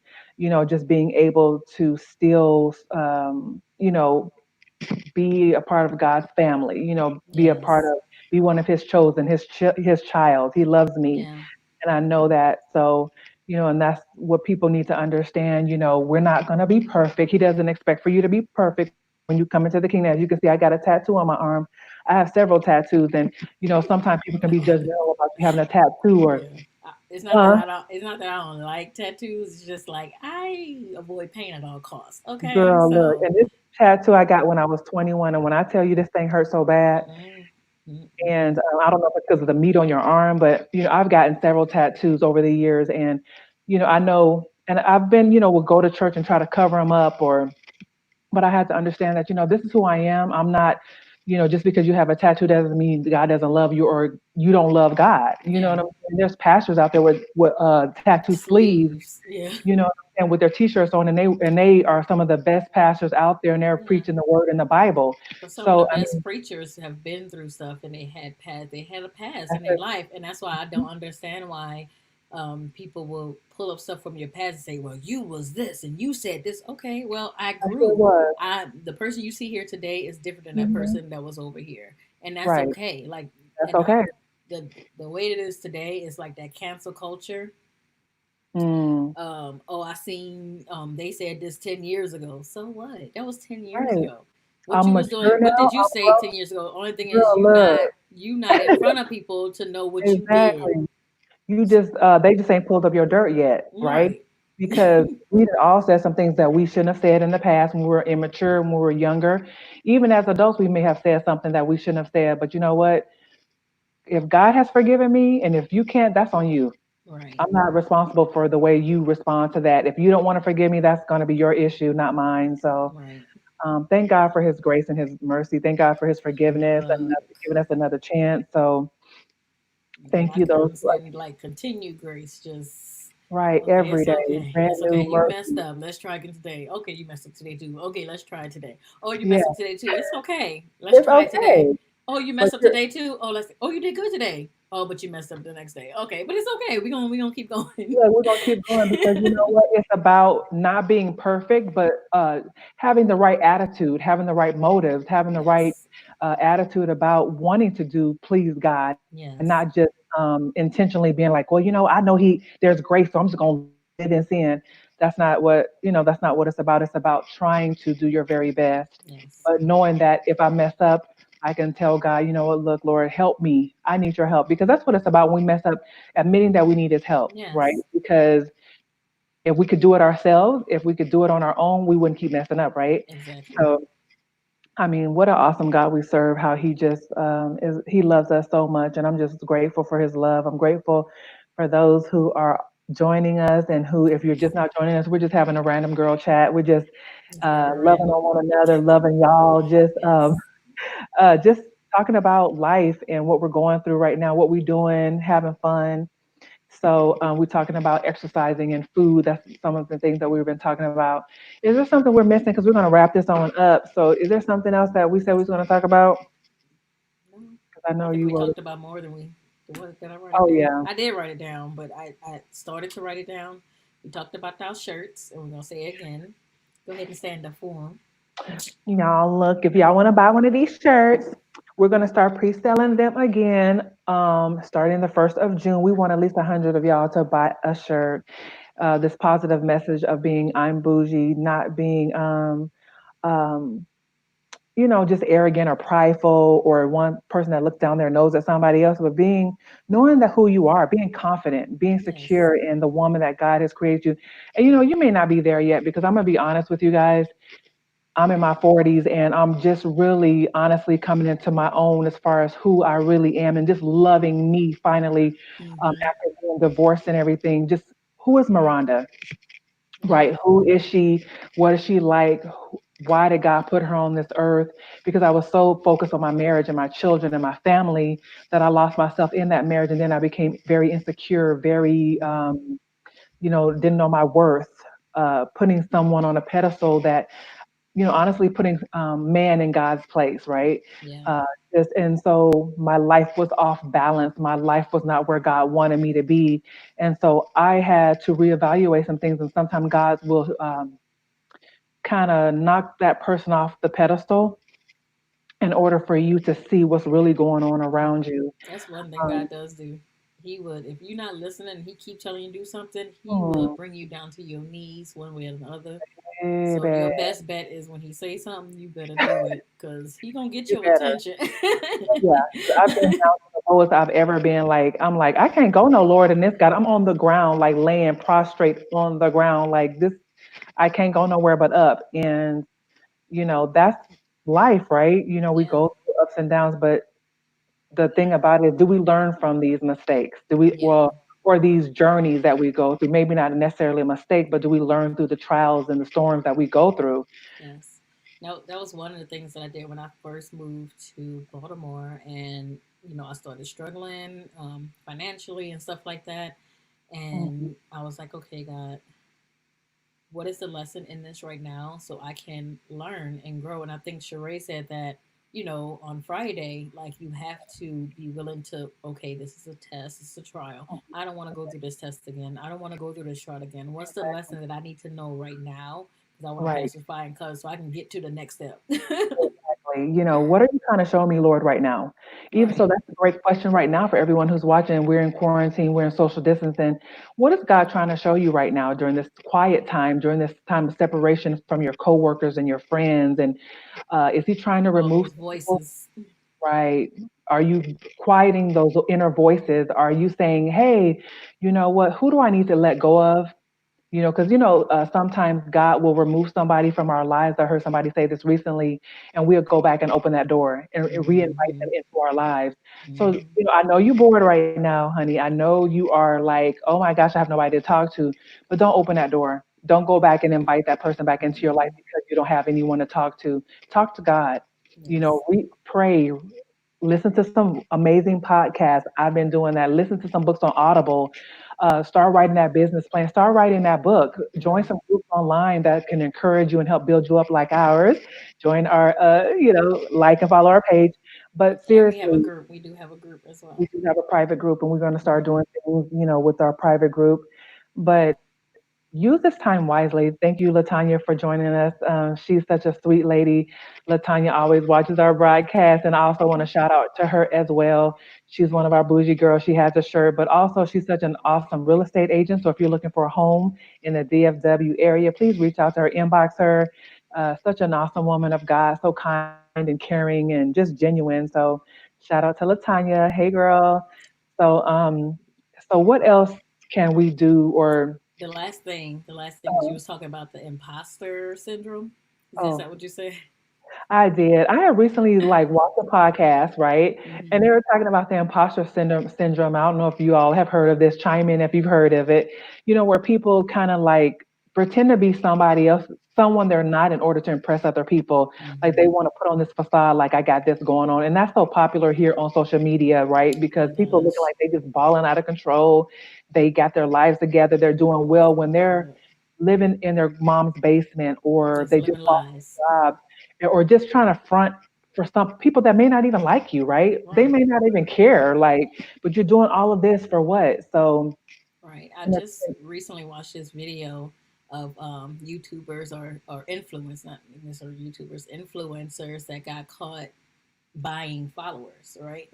just being able to still be a part of God's family, Yes. be one of his chosen, his child. He loves me, Yeah. and I know that. So, and that's what people need to understand. We're not going to be perfect. He doesn't expect for you to be perfect when you come into the kingdom. As you can see, I got a tattoo on my arm. I have several tattoos, and sometimes people can be judgmental about you having a tattoo or, Yeah. huh, It's not that I don't like tattoos. It's just like I avoid pain at all costs. Okay, girl, look. so And this tattoo I got when I was 21, and when I tell you this thing hurt so bad, mm-mm, and mm-mm. I don't know if it's because of the meat on your arm, but I've gotten several tattoos over the years, and I know, and I've been, will go to church and try to cover them up, or but I had to understand that this is who I am. I'm not, just because you have a tattoo doesn't mean God doesn't love you or you don't love God. You know Yeah, what I'm saying? There's pastors out there with tattoo sleeves, sleeves. Yeah, and with their t-shirts on, and they are some of the best pastors out there, and they're yeah. preaching the word in the Bible. But some of the So I best mean, preachers have been through stuff, and they had a past in that's their life, and that's why I don't understand why people will pull up stuff from your past and say, "Well, you was this and you said this." Okay, well, I it grew. was. The person you see here today is different than that Hmm. person that was over here, and that's Right. okay. Like, That's and okay. the way it is today is like that cancel culture. Mm, Oh, I seen they said this 10 years ago. So what? That was 10 years right. ago. What I'm you was doing? mature What now. did you say I'm 10 years ago? Only thing is girl. Look, you not in front of people to know what you did. exactly. They just ain't pulled up your dirt yet, right? Right. Because we done all said some things that we shouldn't have said in the past when we were immature, when we were younger. Even as adults, we may have said something that we shouldn't have said. But you know what? If God has forgiven me, and if you can't, that's on you. Right. I'm not responsible for the way you respond to that. If you don't want to forgive me, that's going to be your issue, not mine. So Right. thank God for His grace and His mercy. Thank God for His forgiveness and Look. giving us another chance. So And thank I you, those constantly like continue grace. Just right okay, every it's day, okay. brand It's new okay. You messed mercy. up. Let's try again today. Okay, you messed up today too. Okay, let's try it today. Oh, you Yeah, messed up today too. It's okay. Let's it's try it today. okay. Oh, you But messed up you're today too. Oh, you did good today. Oh, but you messed up the next day. Okay, but it's okay. We gonna keep going. Yeah, we're gonna keep going because you know what? It's about not being perfect, but having the right attitude, having the right motives, having the right Yes. attitude about wanting to do please God, and not just Yes. intentionally being like, well, I know there's grace, so I'm just gonna live in sin. That's not what it's about. It's about trying to do your very best, Yes. but knowing that if I mess up, I can tell God, you know what, look, Lord, help me. I need your help because that's what it's about when we mess up, admitting that we need his help, right? Yes. Because if we could do it ourselves, if we could do it on our own, we wouldn't keep messing up, right? Exactly. So, I mean, what an awesome God we serve, how he just he loves us so much. And I'm just grateful for his love. I'm grateful for those who are joining us and who, if you're just not joining us, we're just having a random girl chat. We're just It's very loving random. on one another, loving y'all, Yes. just talking about life and what we're going through right now, what we're doing, having fun. So we're talking about exercising and food. That's some of the things that we've been talking about. Is there something we're missing? Because we're going to wrap this on up. So is there something else that we said we was going to talk about? No, Because I I know think you we were. talked about more than we. Did I write it Oh down? yeah, I did write it down, but I started to write it down. We talked about our shirts, and we're gonna say it again. Go ahead and stand up for them. y'all look. If y'all want to buy one of these shirts, we're going to start pre-selling them again. Starting the 1st of June, we want at least 100 of y'all to buy a shirt. this positive message of being I'm bougie, not being um, just arrogant or prideful or one person that looks down their nose at somebody else, but being knowing that who you are, being confident, being Yes. secure in the woman that God has created you. And you may not be there yet because I'm gonna be honest with you guys. I'm in my 40s and I'm just really honestly coming into my own as far as who I really am and just loving me finally, Mm-hmm. after being divorced and everything. Just who is Miranda? Yeah. Right? Who is she? What is she like? Why did God put her on this earth? Because I was so focused on my marriage and my children and my family that I lost myself in that marriage. And then I became very insecure, very, Mm-hmm. didn't know my worth, putting someone on a pedestal that, honestly putting man in God's place, right? Yeah. Uh, and so my life was off balance. My life was not where God wanted me to be. And so I had to reevaluate some things. And sometimes God will kind of knock that person off the pedestal in order for you to see what's really going on Yeah. around you. That's one thing Um, God does do. He would, if you're not listening and he keep telling you to do something, he will mm, bring you down to your knees one way or another. So baby, your best bet is when he say something, you better do it because he gonna get you your better. attention. Yeah, I've been down to the lowest I've ever been. Like, I'm like, I can't go no lower than this, God. I'm on the ground, like laying prostrate on the ground, like this. I can't go nowhere but up. And, that's life, right? We Yeah. go through ups and downs, but the thing about it, do we learn from these mistakes? Do we, Yeah. well, or these journeys that we go through? Maybe not necessarily a mistake, but do we learn through the trials and the storms that we go through? Yes. Now that was one of the things that I did when I first moved to Baltimore, and I started struggling financially and stuff like that. Mhm. And I was like, okay, God, what is the lesson in this right now so I can learn and grow? And I think Sheree said that, on Friday, like you have to be willing to, okay, this is a test, this is a trial. I don't want to go through this test again. I don't want to go through this trial again. What's the lesson that I need to know right now? Because I want to Right. pass with flying colors so I can get to the next step. Exactly. What are you trying to show me, Lord, right now? Even so, Right, that's a great question right now for everyone who's watching. We're in quarantine, we're in social distancing. What is God trying to show you right now during this quiet time, during this time of separation from your coworkers and your friends? And is He trying to all remove those some people? voices. Right. Are you quieting those inner voices? Are you saying, hey, you know what? Who do I need to let go of? Because sometimes God will remove somebody from our lives. I heard somebody say this recently, and we'll go back and open that door and re-invite Mm-hmm. them into our lives. So, Mm-hmm. I know you're bored right now, honey. I know you are like, oh my gosh, I have nobody to talk to. But don't open that door. Don't go back and invite that person back into your life Mm-hmm. because you don't have anyone to talk to. Talk to God. Yes. Pray, listen to some amazing podcasts. I've been doing that. Listen to some books on Audible. Start writing that business plan. Start writing that book. Join Right. some groups online that can encourage you and help build you up, like ours. Join our, like and follow our page. But Yeah, we have a seriously, group. We do have a group as we well. do have a private group, and we're going to start Mm-hmm. doing things, with our private group. But use this time wisely. Thank you, Latanya, for joining us. She's such a sweet lady. Latanya always watches our broadcast, and I also want to shout out to her as well. She's one of our bougie girls. She has a shirt, but also she's such an awesome real estate agent. So if you're looking for a home in the DFW area, please reach out to her, inbox her. Such an awesome woman of God, so kind and caring and just genuine. So shout out to Latanya. Hey, girl. So, what else can we do or The last thing is you was talking about the imposter syndrome. Is oh, that what you said? I did. I had recently like watched a podcast, right? And Mm-hmm. they were talking about the imposter syndrome. I don't know if you all have heard of this. Chime in if you've heard of it. Where people kind of like pretend to be somebody else, someone they're not in order to impress other people. Like they Mm-hmm. want to put on this facade like I got this going on. And that's so popular here on social media, right? Oh Because people looking gosh. like they just balling out of control. They got their lives together. They're doing well when they're Yep. living in their mom's basement or Just they just living lost lies. a job or just trying to front for some people that may not even like you, right? They Right. may not even care, like, but you're doing all of this for what? So, Right. I and that's just recently watched this video of YouTubers or influence, not necessarily YouTubers, influencers that got caught buying followers, right?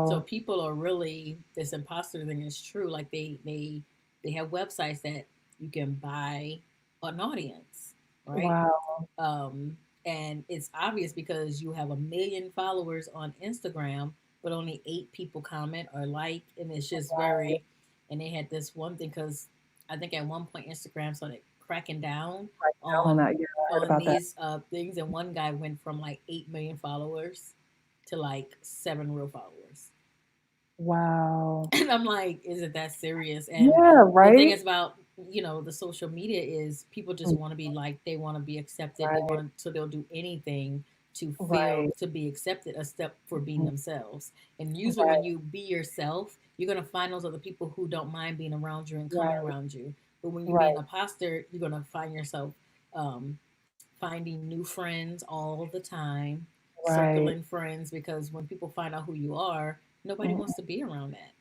So wow. people are really, this imposter thing is true. Like they they have websites that you can buy an audience, right? Wow. Um, and it's obvious because you have 1 million followers on Instagram, but only 8 people comment or like, and it's just Right. very. And they had this one thing because I think at one point Instagram started cracking down Right down on on that. Yeah, I heard on about that. these things, and one guy went from like 8 million followers to like 7 real followers. Wow. And I'm like, is it that serious? And Yeah, the thing right? is about, the social media is people just Mm, want to be liked, they want to be accepted, they right, want to, so they'll do anything to feel right. to be accepted, a step for being Mm, themselves. And usually when right, you be yourself, you're going to find those other people who don't mind being around you and coming right, around you. But when you be an right, imposter, you're going to find yourself um, finding new friends all the time, right. circling friends, because when people find out who you are, nobody Mm. wants to be around that.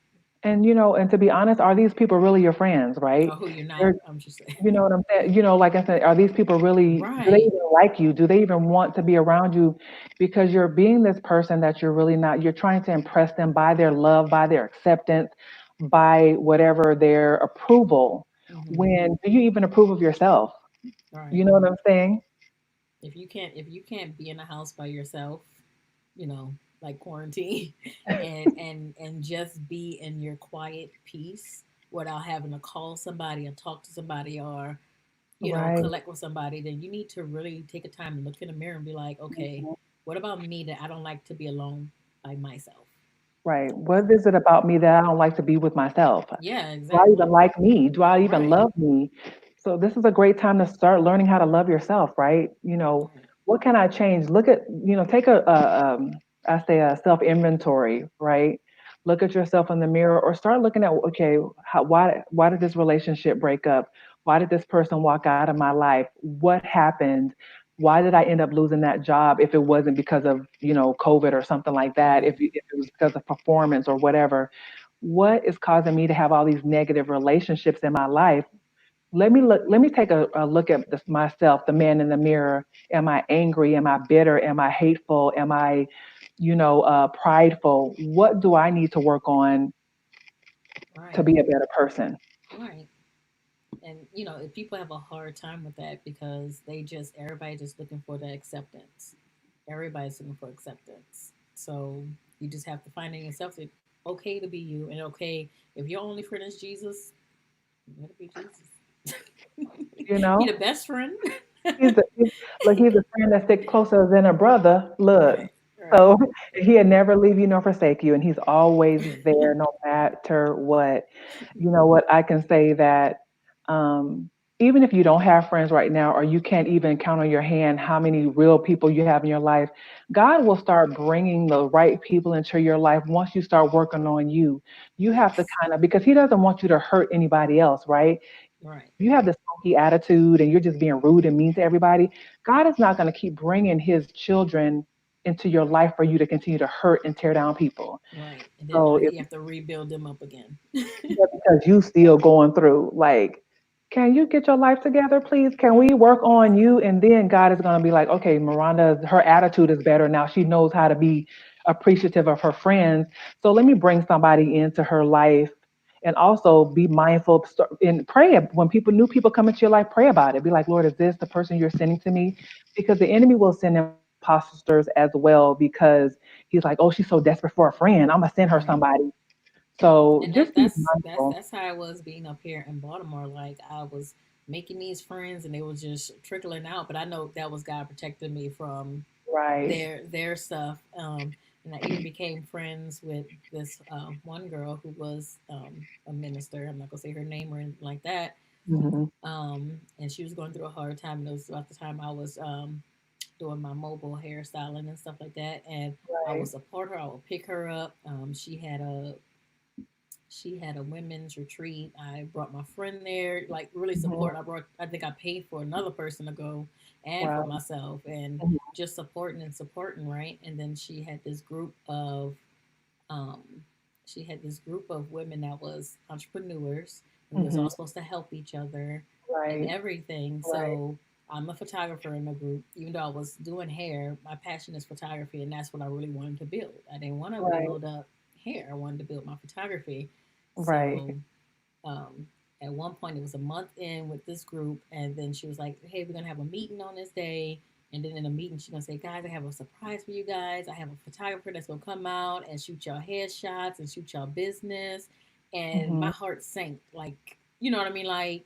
And and to be honest, are these people really your friends, right? Or who you're not. They're, I'm just saying. you know what I'm saying? Like I said, are these people really, do they Right. even like you? Do they even want to be around you? Because you're being this person that you're really not. You're trying to impress them by their love, by their acceptance, by whatever their approval. Hmm. When do you even approve of yourself? Right. You know what I'm saying? If you can't be in a house by yourself, you know, like quarantine, and just be in your quiet peace without having to call somebody and talk to somebody, or Right. collect with somebody, then you need to really take a time and look in the mirror and be like, okay, what about me that I don't like to be alone by myself? Right. What is it about me that I don't like to be with myself? Yeah, Do I even exactly. like me? Do I even Right. love me? So this is a great time to start learning how to love yourself, right? Right. What can I change? Look at, take I say a self inventory, right? Look at yourself in the mirror or start looking at, okay, why did this relationship break up? Why did this person walk out of my life? What happened? Why did I end up losing that job if it wasn't because of, COVID or something like that? Right. If it was because of performance or whatever, what is causing me to have all these negative relationships in my life? Let me take a look at this myself, the man in the mirror. Am I angry? Am I bitter? Am I hateful? Am I prideful? What do I need to work on to Right. be a better person? Right. And if people have a hard time with that because everybody just looking for the acceptance. Everybody's looking for acceptance. So you just have to find in yourself that okay to be you, and okay, if your only friend is Jesus, you gotta be Jesus. You He know, the best friend. he's a friend that sticks closer than a brother. Look, Right. so Right. he'll never leave you nor forsake you, and he's always there no matter what. You know what? I can say that um, even if you don't have friends right now, or you can't even count on your hand how many real people you have in your life, God will start bringing the right people into your life once you start working on you. You have to Yes. kind of, because He doesn't want you to hurt anybody else, right? Right. If you have this funky attitude and you're just being rude and mean to everybody, God is not going to keep bringing His children into your life for you to continue to hurt and tear down people. Right. And then So now if you have to rebuild them up again. yeah, because you still going through, like, can you get your life together, please? Can we work on you? And then God is going to be like, okay, Miranda, her attitude is better now. She knows how to be appreciative of her friends. So let me bring somebody into her life, and also be mindful and pray when new people come into your life. Pray about it. Be like, Lord, is this the person you're sending to me? Because the enemy will send imposters as well, because he's like, oh, she's so desperate for a friend. I'm gonna send her Right. somebody. So And just be mindful. that's how I was being up here in Baltimore. Like I was making these friends and they was just trickling out. But I know that was God protecting me from Right. their stuff. And I even became friends with this one girl who was a minister. I'm not gonna say her name or anything like that. Mhm. And she was going through a hard time. And it was about the time I was doing my mobile hairstyling and stuff like that. And I would Right. support her. I would pick her up. She had a women's retreat. I brought my friend there, like really Mhm. support. I think I paid for another person to go and for Wow. myself, and Mhm. just supporting and supporting, right? And then um, she had this group of women that was entrepreneurs, and we was Mhm. all supposed to help each other and Right. everything. Right. So I'm a photographer in the group. Even though I was doing hair, my passion is photography, and that's what I really wanted to build. I didn't want to Right. build up hair. I wanted to build my photography. Right. So um, At one point, it was a month in with this group, and then she was like, "Hey, we're gonna have a meeting on this day." And then in a meeting, she's gonna say, "Guys, I have a surprise for you guys. I have a photographer that's gonna come out and shoot y'all headshots and shoot y'all business." And my Mhm. heart sank. Like, you know what I mean? Like,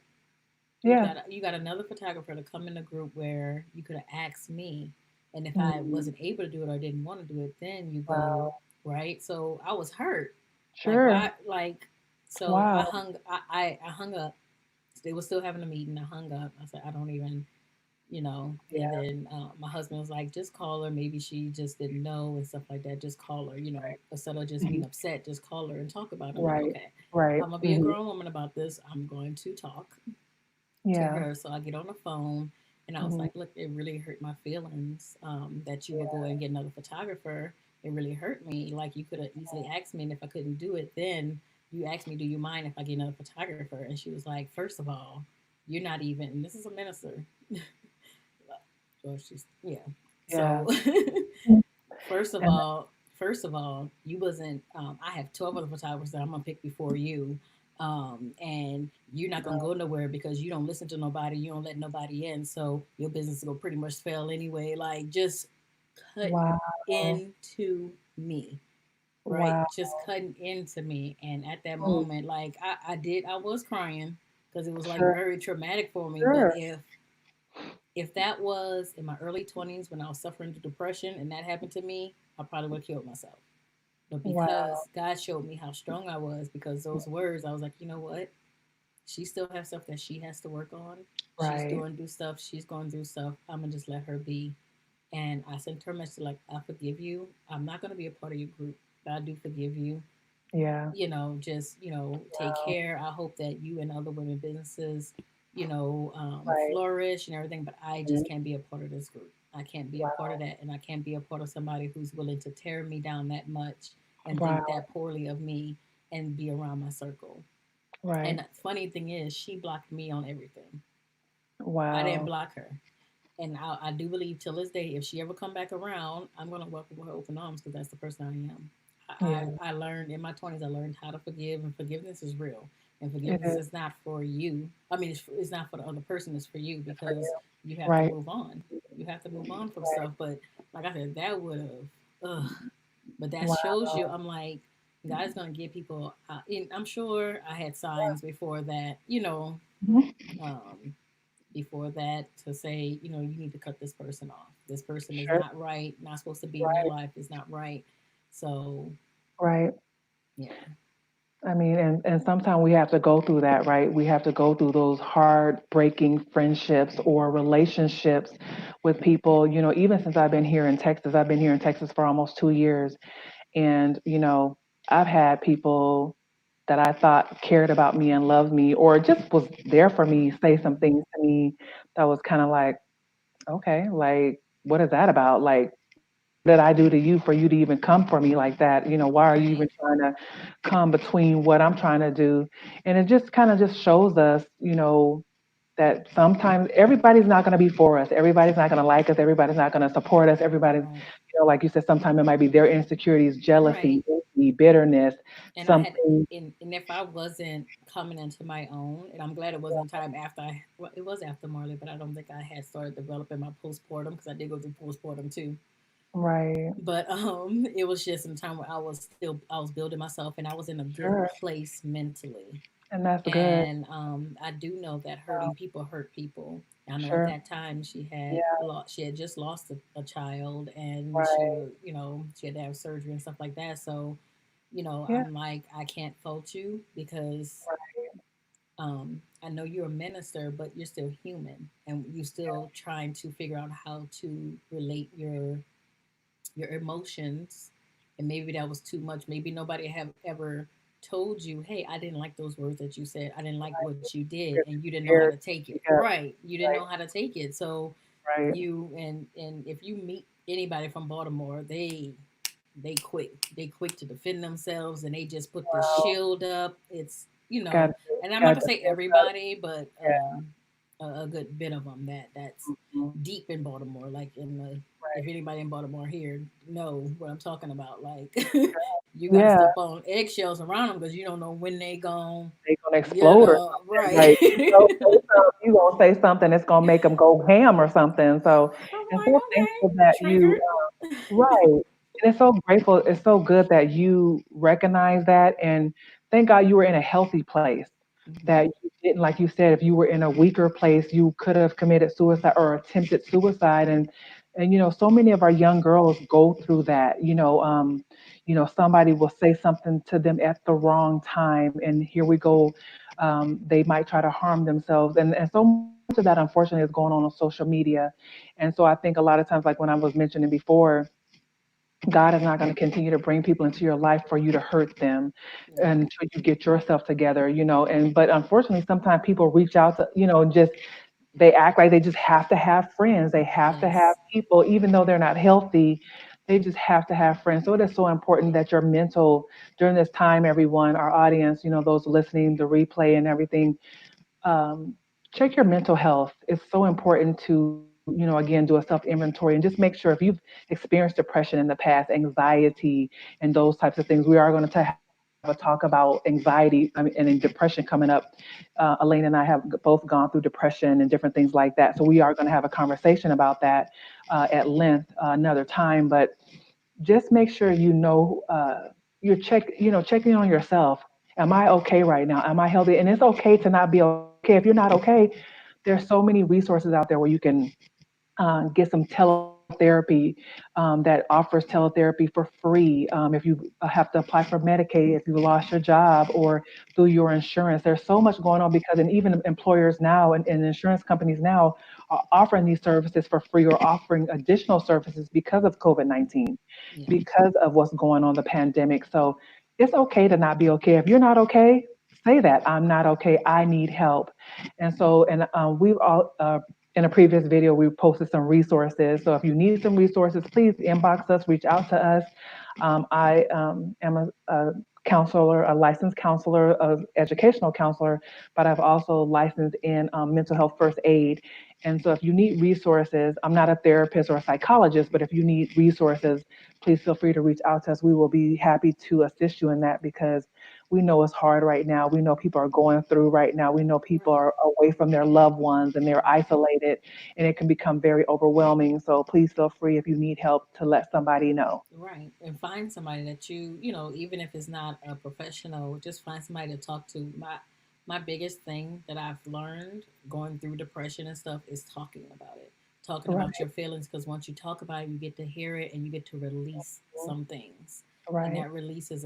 Yeah. you got another photographer to come in the group where you could have asked me, and if I Mhm. wasn't able to do it or didn't want to do it, then you go, Wow. right. So I was hurt. Like, Sure. why? Like, so Wow. I hung up. They were still having a meeting. I hung up. I said, I don't even, you know. And Yeah. then my husband was like, just call her. Maybe she just didn't know and stuff like that. Just call her, you know, instead of just being Mhm. upset, just call her and talk about it. I'm like, Right. okay, Right. I'm gonna be a Mhm. grown woman about this. I'm going to talk to Yeah. her. So I get on the phone and I was Mhm. like, look, it really hurt my feelings that you would go Yeah. and get another photographer. It really hurt me. Like, you could have easily asked me, and if I couldn't do it, then you asked me, do you mind if I get another photographer? And she was like, first of all, you're not even, and this is a minister. Well, she's, yeah. Yeah. So first of And all, you wasn't. I have 12 other photographers that I'm gonna pick before you, and you're not gonna go nowhere because you don't listen to nobody. You don't let nobody in, so your business will pretty much fail anyway. Like, just cutting wow. into me, right? Wow. Just cutting into me, and at that Mm. moment, like I was crying because it was like Sure. very traumatic for me. But Sure. if that was in my early 20s when I was suffering through depression and that happened to me, I probably would have killed myself. But Wow. because God showed me how strong I was, because those words, I was like, you know what? She still has stuff that she has to work on. She's Right. doing through stuff. She's going through stuff. I'm gonna just let her be. And I sent her a message like, I forgive you. I'm not gonna be a part of your group, but I do forgive you. Yeah. You know, just, you know, take care. I hope that you and other women businesses, you know, Right. flourish and everything, but I Mhm. just can't be a part of this group. I can't be a part of Wow. that, and I can't be a part of somebody who's willing to tear me down that much and think Wow. that poorly of me and be around my circle. And Right. the funny thing is, she blocked me on everything. I didn't Wow. block her. And I do believe till this day, if she ever come back around, I'm gonna welcome her open arms because that's the person I am. Yeah. I learned in my 20s. I learned how to forgive, and forgiveness is real. And It forgiveness is is not for you. I mean, it's not for the other person. It's for you for because you. you have to Right. move on. You have to move on from Right. stuff. But like I said, that would have. Ugh. But that shows you. Wow. I'm like, God's gonna give people. And I'm sure I had signs before that. You know, Mhm. um, before that to say, you know, you need to cut this person off. This person is Sure. not right, not supposed to be in your Right. life, is not right. So, Right. yeah, I mean, and sometimes we have to go through that, right? We have to go through those hard breaking friendships or relationships with people. Even since I've been here in Texas, I've been here in Texas for almost 2 years. And, I've had people that I thought cared about me and loved me or just was there for me say some things to me that was kind of like, okay, like, what is that about? Like, what did I do to you for you to even come for me like that? Why are you even right, trying to come between what I'm trying to do? And it just kind of just shows us, that sometimes everybody's not going to be for us. Everybody's not going to like us. Everybody's not going to support us. Everybody's, right, like you said, sometimes it might be their insecurities, jealousy, right. envy, bitterness, And I had, something. and if I wasn't coming into my own, and I'm glad it wasn't a time after well, it was after Marley, but I don't think I had started developing my postpartum because I did go through postpartum too. Right. But it was just in a time where I was building myself, and I was in a good Sure. place mentally. And that's good. And I do know that Wow. hurting people hurt people. I know at Sure. that time Yeah. she had just lost a child, and she Right. was, you know, she had to have surgery and stuff like that. So, you know, Yeah. I'm like, I can't fault you because Right. I know you're a minister, but you're still human, and you're still trying to figure out how to relate your emotions. And maybe that was too much. Maybe nobody have ever told you, hey, I didn't like those words that you said, I didn't like what you did, You're and you didn't know how scared. to take it, Yeah. right? You didn't Right. know how to take it. So Right. you and if you meet anybody from Baltimore, they quick to defend themselves, and they just put this Wow. shield up. It's, you know, Got and I'm not got gonna the say fence up. everybody, but Yeah. a good bit of them that's Mhm. deep in Baltimore. Like, in the, if Right. anybody in Baltimore here know what I'm talking about, like you got to Yeah, step on eggshells around them because you don't know when they gone. they gonna You explode or know, something. right? Like you gonna say something that's gonna make them go ham or something. So, I'm and like, so thankful okay, that you triggered. right. And it's so grateful. It's so good that you recognize that. And thank God you were in a healthy place. That Hmm. you didn't, like you said, if you were in a weaker place, you could have committed suicide or attempted suicide. And so many of our young girls go through that. Somebody will say something to them at the wrong time, and here we go. They might try to harm themselves, and so much of that unfortunately is going on social media. And so I think a lot of times, like when I was mentioning before, God is not going to continue to bring people into your life for you to hurt them Yeah. until you get yourself together. And but unfortunately sometimes people reach out to, just they act like they just have to have friends. They have to have Yes. people, even though they're not healthy. They just have to have friends. So it is so important that your mental during this time, everyone, our audience, those listening, the replay and everything, um, check your mental health. It's so important to, again, do a self inventory and just make sure if you've experienced depression in the past, anxiety, and those types of things. We are going to have a talk about anxiety, and in depression coming up. Elaine and I have both gone through depression and different things like that. So we are going to have a conversation about that at length another time. But just make sure checking on yourself. Am I okay right now? Am I healthy? And it's okay to not be okay. If you're not okay, there's so many resources out there where you can get some teletherapy that offers teletherapy for free. If you have to apply for Medicaid, if you lost your job, or through your insurance, there's so much going on because, and even employers now and insurance companies now are offering these services for free or offering additional services because of COVID-19, Yeah. because of what's going on, the pandemic. So it's okay to not be okay. If you're not okay, say that I'm not okay. I need help. And so, and we've all, in a previous video, we posted some resources. So if you need some resources, please inbox us, reach out to us. I am a counselor, a licensed counselor, a educational counselor, but I've also licensed in mental health first aid. And so if you need resources, I'm not a therapist or a psychologist, but if you need resources, please feel free to reach out to us. We will be happy to assist you in that because we know it's hard right now. We know people are going through right now. We know people Right. are away from their loved ones and they're isolated, and it can become very overwhelming. So please feel free if you need help to let somebody know. Right. And find somebody that even if it's not a professional, just find somebody to talk to. My biggest thing that I've learned going through depression and stuff is talking about it. Talking about Right, your feelings because once you talk about it, you get to hear it and you get to release some things. And right. that release is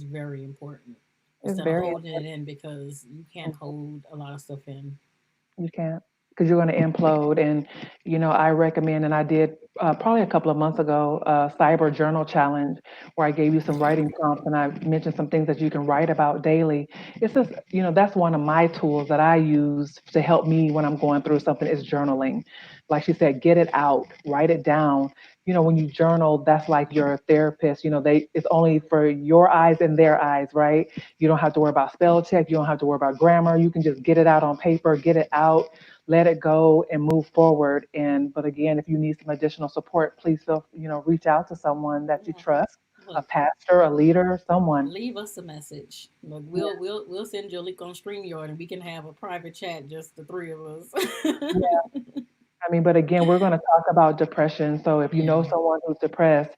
very important It's instead of very holding it in because you can't important. hold a lot of stuff in. You can't, because you're going to implode. And, I recommend, and I did probably a couple of months ago, a cyber journal challenge where I gave you some writing prompts and I mentioned some things that you can write about daily. It's just, that's one of my tools that I use to help me when I'm going through something is journaling. Like she said, get it out, write it down. When you journal, that's like your therapist. It's only for your eyes and their eyes, right? You don't have to worry about spell check. You don't have to worry about grammar. You can just get it out on paper, get it out, let it go, and move forward. But again, if you need some additional support, please reach out to someone that you Yeah. trust, a Look, pastor, a leader, someone. leave us a message. Look, Yeah, we'll send you a link on StreamYard and we can have a private chat, just the three of us. yeah. I mean, but again, we're going to talk about depression. So if you know Yeah. someone who's depressed,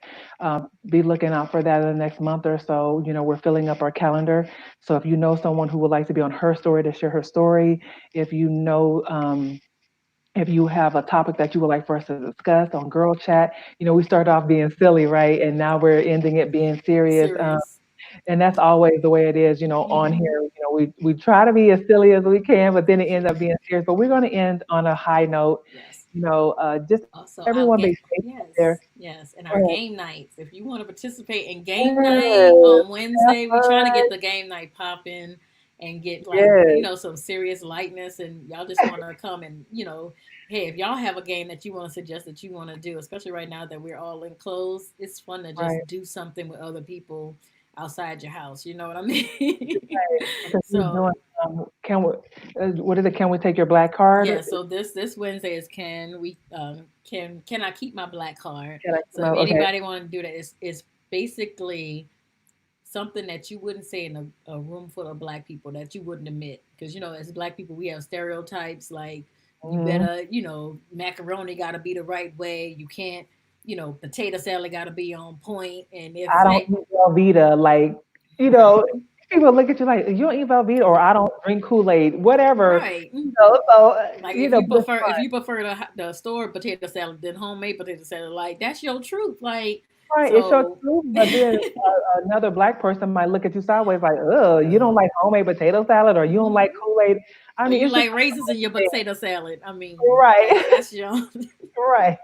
be looking out for that in the next month or so. We're filling up our calendar. So if you know someone who would like to be on her story to share her story, if you know, if you have a topic that you would like for us to discuss on Girl Chat, we started off being silly, right? And now we're ending it being serious. Serious. And that's always the way it is, on Mm-hmm. here. We try to be as silly as we can, but then it ends up being serious. But we're going to end on a high note. Yes. Just Also, everyone our be game. safe out there. Yes, yes, and Go our ahead. game nights. If you want to participate in game night Yes. on Have Wednesday, we trying to fun. get the game night popping and get like Yes. some serious lightness. And y'all just want to come and hey, if y'all have a game that you want to suggest that you want to do, especially right now that we're all enclosed, it's fun to Right. just do something with other people outside your house. You know what I mean? Right. Because we're So doing, what is it? Can we take your black card? yeah, so this Wednesday is can I keep my black card? Can I So come if out? Okay. anybody want to do that, it's basically something that you wouldn't say in a room full of black people that you wouldn't admit. Because, as black people, we have stereotypes like you Hmm. better, macaroni got to be the right way. You can't, potato salad got to be on point. And if, I don't eat Velveeta. Like, you know, right, people look at you like, you don't eat Velveeta, or I don't drink Kool-Aid, whatever. right. So, Like but it's if fun. you prefer the store potato salad than homemade potato salad, like that's your truth. Like Right, it's your so, truth, but then another black person might look at you sideways like, "Ugh, you don't like homemade potato salad, or you don't like Mhm. Kool-Aid." I Or mean, you it's just like raisins in your potato salad. I mean, right, that's your. right.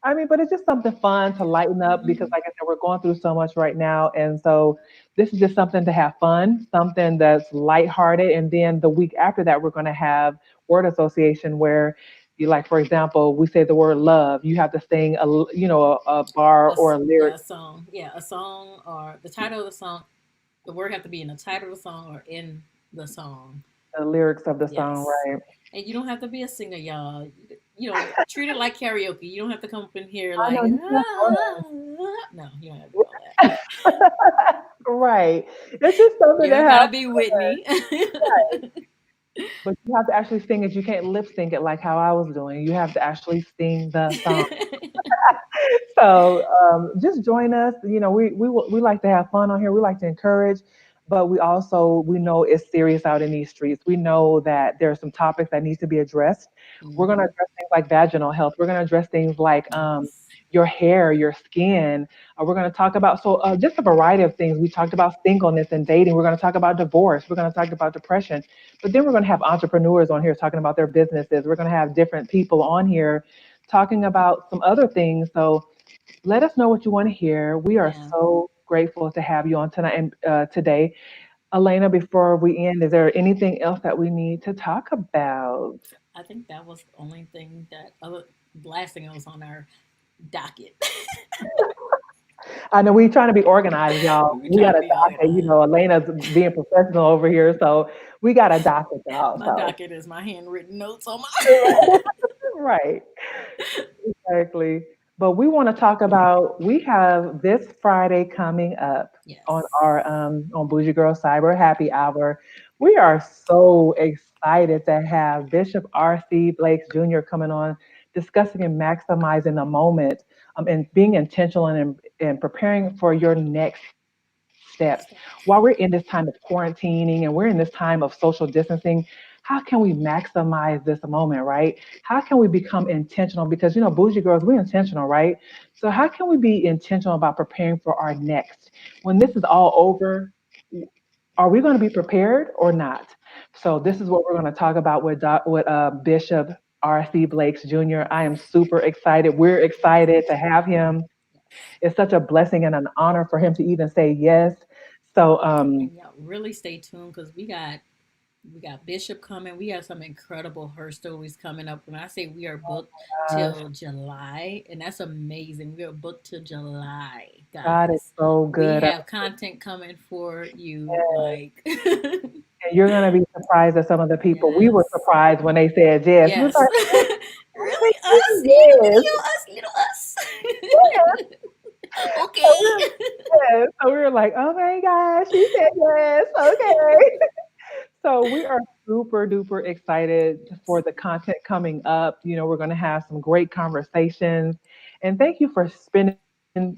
I mean, but it's just something fun to lighten up because, Mhm. like I said, we're going through so much right now, and so this is just something to have fun, something that's lighthearted, and then the week after that, we're going to have word association where. You like, for example, we say the word love. You have to sing a bar or a Yeah, lyric, a song. Yeah, a song or the title of the song. The word have to be in the title of the song or in the song. the lyrics of the song, Yes. right? And you don't have to be a singer, y'all. Treat it like karaoke. You don't have to come up in here I like, know you can have ah. No, you don't have to do all that. fun. Right. It's just something You to don't have gotta be fun. Whitney. Right. But you have to actually sing it. You can't lip sync it like how I was doing. You have to actually sing the song. So just join us. We like to have fun on here. We like to encourage, but we know it's serious out in these streets. We know that there are some topics that needs to be addressed. We're going to Hmm. address things like vaginal health. We're going to address things like Yes. your hair, your skin. We're going to talk about just a variety of things. We talked about singleness and dating. We're going to talk about divorce. We're going to talk about depression. But then we're going to have entrepreneurs on here talking about their businesses. We're going to have different people on here talking about some other things. So let us know what you want to hear. We are Yeah. so grateful to have you on tonight and today. Elena, before we end, is there anything else that we need to talk about? I think that was the only thing that other last thing that was on our docket. I know we're trying to be organized, y'all. We were We trying got to a be docket. organized. Elena's being professional over here, so we got a docket, y'all. My So docket is my handwritten notes on my. right. Exactly. But we want to talk about we have this Friday coming up on Yes. our on Bougie Girl Cyber Happy Hour. We are so excited to have Bishop R.C. Blakes Jr. coming on discussing and maximizing the moment and being intentional and preparing for your next steps. While we're in this time of quarantining and we're in this time of social distancing, how can we maximize this moment, right? How can we become intentional? Because, bougie girls, we're intentional, right? So, how can we be intentional about preparing for our next? When this is all over, are we going to be prepared or not? So, this is what we're going to talk about with Bishop R.C. Blakes Jr. I am super excited. We're excited to have him. It's such a blessing and an honor for him to even say yes. So, And y'all really stay tuned because we got Bishop coming. We have some incredible her stories coming up. When I say we are booked gosh, till July, and that's amazing. We are booked till July, God is guys. so We good. have content coming for you. Like, And you're going to be surprised at some of the people. We were yes, surprised when they said yes. We was yes. like, Really, us? yes. Little us. So Okay. yes. So we were like, oh my gosh, she said yes. Okay. So we are super duper excited for Yes. the content coming up. We're going to have some great conversations. And thank you for spending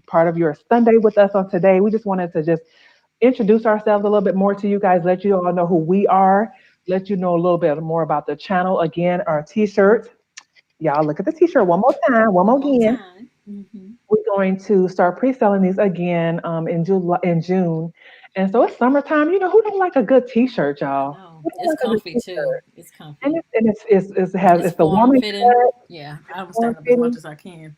part of your Sunday with us on today. We just wanted to just introduce ourselves a little bit more to you guys, let you all know who we are, let you know a little bit more about the channel. Again, our t-shirts. Y'all look at the t-shirt one more time, one more One more again. time. Hmm. We're going to start pre-selling these again in June. And so it's summertime. Who don't like a good t-shirt, I y'all? know. Who don't It's like a good comfy too. t-shirt? It's And comfy. it's It's the form woman fitting. cut, Yeah, I'm form stand up as much fitting. as I can.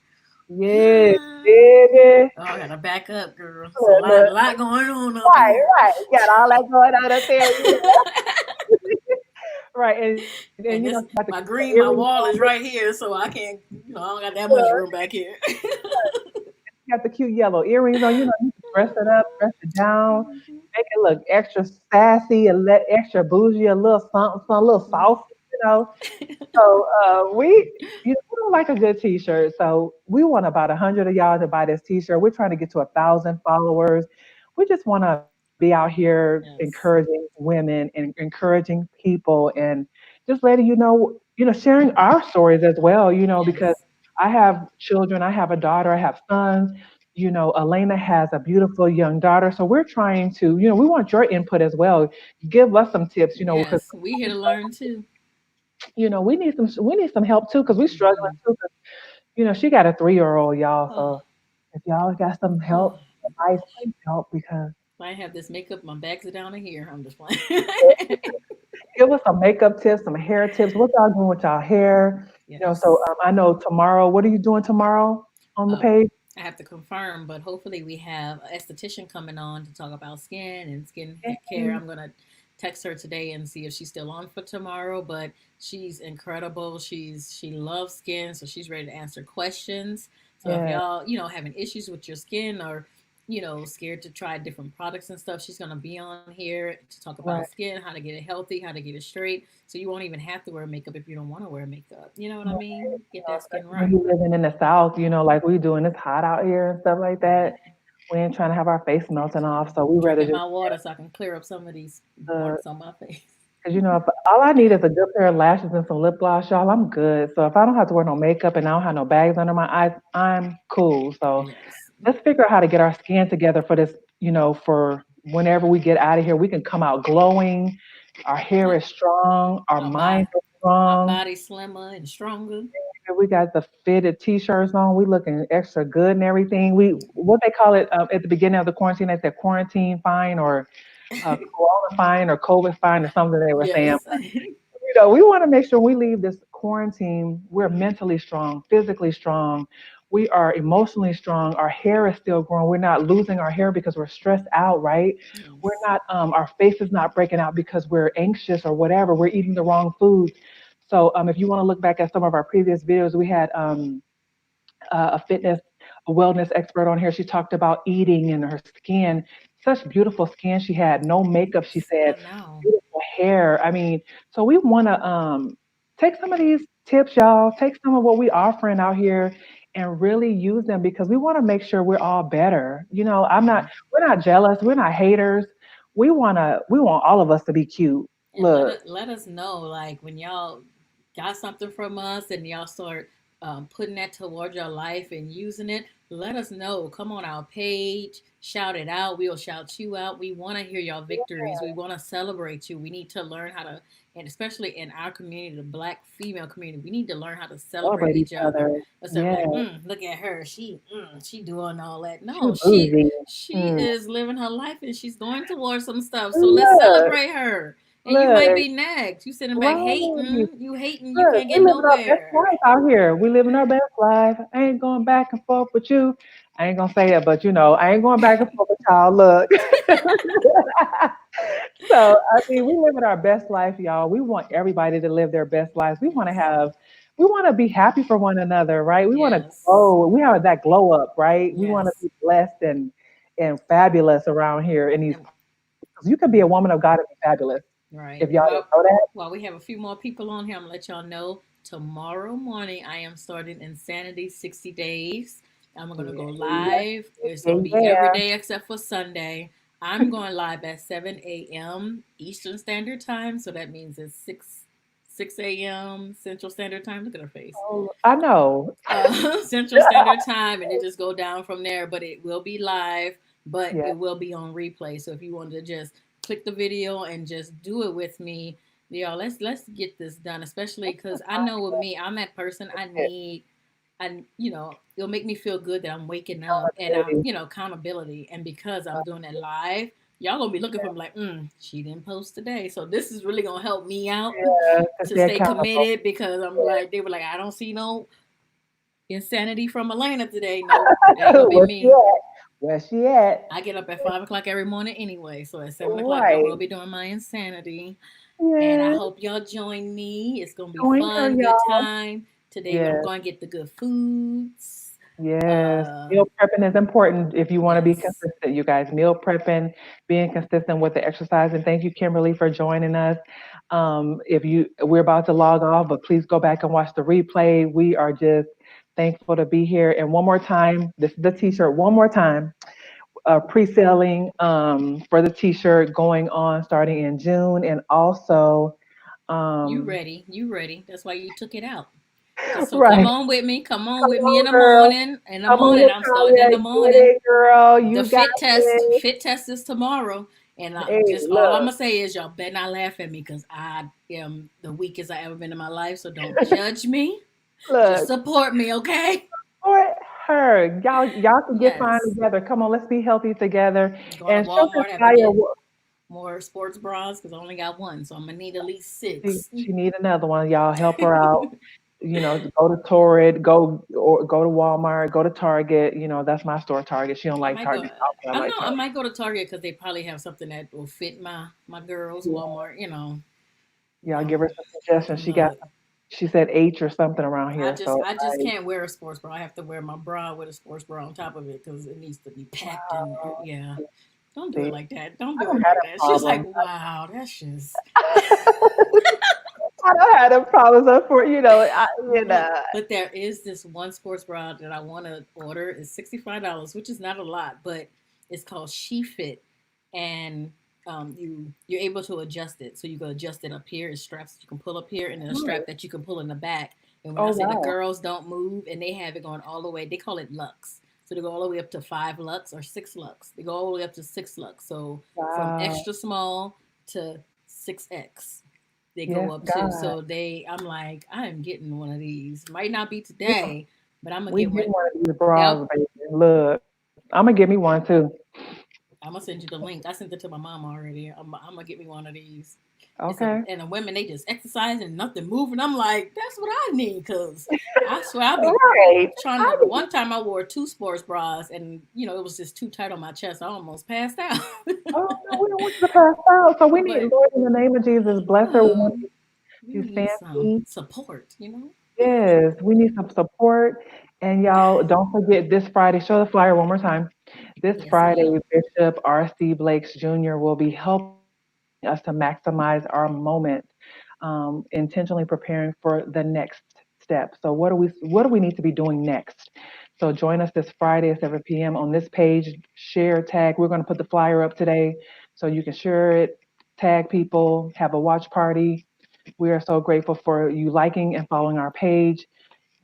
Yes, baby. Oh, I gotta back up, girl. It's a Look, lot, look. lot going on up in Right, here. right. Got all that going on up there. Right, and you And got this, to keep my your green, my earrings wall on. is right here, so I can't. I don't got that much Look, room back here. you got the cute yellow earrings on. You can dress it up, dress it down, Mhm. make it look extra sassy, and let extra bougie, a little something, a little Mhm. saucy. So we don't like a good t-shirt. So we want about 100 of y'all to buy this t-shirt. We're trying to get to 1,000 followers. We just want to be out here Yes. encouraging women and encouraging people and just letting sharing our stories as well, because Yes. I have children, I have a daughter, I have sons. Elena has a beautiful young daughter. So we're trying to, we want your input as well. Give us some tips, because Yes. We here to learn too. we need some help too, because we're struggling Hmm. too. 'Cause, she got a 3-year-old, y'all. Oh, So if y'all got some oh help, advice, please help because I have this makeup. My bags are down to here. I'm just playing. give us some makeup tips, some hair tips. What y'all doing with y'all hair? So Yes. I know tomorrow. What are you doing tomorrow on the Um, page? I have to confirm, but hopefully we have an esthetician coming on to talk about skin and skin care. Yay. I'm gonna text her today and see if she's still on for tomorrow. But she's incredible. She loves skin, so she's ready to answer questions. So if Yeah, y'all having issues with your skin or scared to try different products and stuff, she's gonna be on here to talk about right. skin, how to get it healthy, how to get it straight. So you won't even have to wear makeup if you don't want to wear makeup. You know what I mean? Get that skin Especially when right. you living in the South, like we do, and it's hot out here and stuff like that. Right. We ain't trying to have our face melting So off, so we rather drinking just my water so I can clear up some of these uh, marks on my face. Cause if all I need is a good pair of lashes and some lip gloss, y'all, I'm good. So if I don't have to wear no makeup and I don't have no bags under my eyes, I'm cool. So Yes. let's figure out how to get our skin together for this, for whenever we get out of here, we can come out glowing. Our hair Yep. is strong, our Our body, minds are our strong. body slimmer and stronger. We got the fitted t-shirts on. We looking extra good and everything. We what they call it at the beginning of the quarantine, they said quarantine fine or corona fine or COVID fine or something they were saying. Yes. We want to make sure we leave this quarantine, we're mentally strong, physically strong. We are emotionally strong. Our hair is still growing. We're not losing our hair because we're stressed out, right? We're Yes. not, our face is not breaking out because we're anxious or whatever. We're eating the wrong foods. So if you want to look back at some of our previous videos, we had a fitness, a wellness expert on here. She talked about eating and her skin. Such beautiful skin she had. No makeup, she Yes. said. I know. Beautiful hair. I mean, so we want to take some of these tips, y'all. Take some of what we offering out here and really use them because we want to make sure we're all better. Yeah. We're not jealous. We're not haters. We want all of us to be cute. And Look, let us know like when y'all got something from us and y'all start putting that toward your life and using it. Let us know. Come on our page, shout it out. We'll shout you out. We want to hear your victories. We want to celebrate you. We need to learn how to, and especially in our community, the Black female community, we need to learn how to celebrate celebrate each each other other. instead of Yeah, like, look at her, she doing all that. she No, bougie. she Mm. is living her life and she's going towards some stuff. So let's Look, celebrate her. And you might look. be next. You sitting back Right. hating, you Look, can't we get living our best nowhere. life out here. We living our best life. I ain't going back and forth with you. I ain't gonna say it, but I ain't going back and forth with y'all. Look. So I mean, we living our best life, y'all. We want everybody to live their best lives. Yes. We want to be happy for one another, right? We want to Yes. glow. We have that glow up, right? We want to Yes. be blessed and fabulous around here in these. And, 'Cause you can be a woman of God and be fabulous right. if y'all didn't Well, know that. while we have a few more people on here, I'm gonna let y'all know tomorrow morning I am starting Insanity 60 days. I'm gonna go Yeah, live. It's yeah, gonna be every yeah. day except for Sunday. I'm going live at 7 a.m. Eastern Standard Time, so that means it's 6 a.m. Central Standard Time. Look at her face. Oh, I know. Central Standard Time, and it just go down from there. But it will be live, but Yeah, it will be on replay. So if you wanted to just click the video and just do it with me, let's get this done. Especially because I know with me, I'm that person. I it'll make me feel good that I'm waking up and I'm accountability. accountability. And because I'm doing it live, y'all gonna be looking for me like, she didn't post today. So this is really gonna help me out Yeah, to to stay stay accountable. committed because I'm Yeah. like they were like, I don't see no insanity from Elena today. Nope, that ain't gonna be Where she me. at? Where she at? I get up at 5 o'clock every morning anyway, so at 7 o'clock I will Right. be doing my insanity. And I Yeah. hope y'all join me. It's gonna be Join her, fun, good y'all. time. Today we're Yes. going to get the good foods. Yes. Uh, Meal prepping is important if you want to be yes, consistent, you guys. Meal prepping, being consistent with the exercise. And thank you, Kimberly, for joining us. If we're about to log off, but please go back and watch the replay. We are just thankful to be here. And one more time, this is the t-shirt. One more time. pre-selling for the T-shirt going on starting in June, and also You um, ready? You ready? That's why you took it out. Cause so come right. on with me. Come on Come with me in on, the girl. morning. In the Come on, morning, I'm starting in Natalia. the Get morning. it, girl. The You got fit test, this. fit test is tomorrow, and Hey, just all I'm look, gonna say is y'all better not laugh at me because I am the weakest I ever been in my life. So don't judge me. Just look. support me, okay? Support her. Y'all can get fine Yes. together. Come on, let's be healthy together. Going to And show Walmart, have to Natalia get what more sports bras because I only got one, so I'm gonna need at least she, six. she need another one. Y'all help her out. Go to Torrid, go to Walmart, go to Target. That's my store, Target. She don't I like might go. Target. I I like know I Target. might go to Target because they probably have something that will fit my girls. Yeah. Walmart, Y'all um, give her some suggestions. look, She said H or something around I here. just So I just can't wear a sports bra. I have to wear my bra with a sports bra on top of it because it needs to be packed in there. Yeah, don't do it see, like that. Don't I do don't it have like a that. She's like, problem. wow, that's just I don't have a problem. So for look. But there is this one sports bra that I want to order. It's $65, which is not a lot, but it's called She Fit, and you're able to adjust it. So you can adjust it up here. It's straps you can pull up here, and then a strap that you can pull in the back. And when I Oh say the wow. girls don't move, and they have it going all the way, they call it lux. So they go all the way up to 5 lux or 6 lux. They go all the way up to 6 lux. So from Wow. extra small to 6X they go Yes, up to. God. So I'm like, I am getting one of these. Might not be Yeah. today, but I'm gonna We get get one. one of these They'll bras, baby. Look, I'm gonna get me one too. I'm gonna send you the link. I sent it to my mom already. I'm gonna get me one of these. Okay. And the women they just exercise and nothing moving. I'm like, that's what I need because I swear I'll be Right. trying I to. The need, one time I wore two sports bras and it was just too tight on my chest. I almost passed out. oh no, we don't want you to pass out. So we need, But Lord, in the name of Jesus, bless her. We want yeah, we you need some fancy. support. Yes, we need some support. And y'all, don't forget this Friday, show the flyer one more time. This Yes, I Friday, will. Bishop R.C. Blakes Jr. will be helping us to maximize our moment, intentionally preparing for the next step. So what do we need to be doing next? So join us this Friday at 7 p.m. on this page. Share, tag. We're going to put the flyer up today, so you can share it, tag people, have a watch party. We are so grateful for you liking and following our page.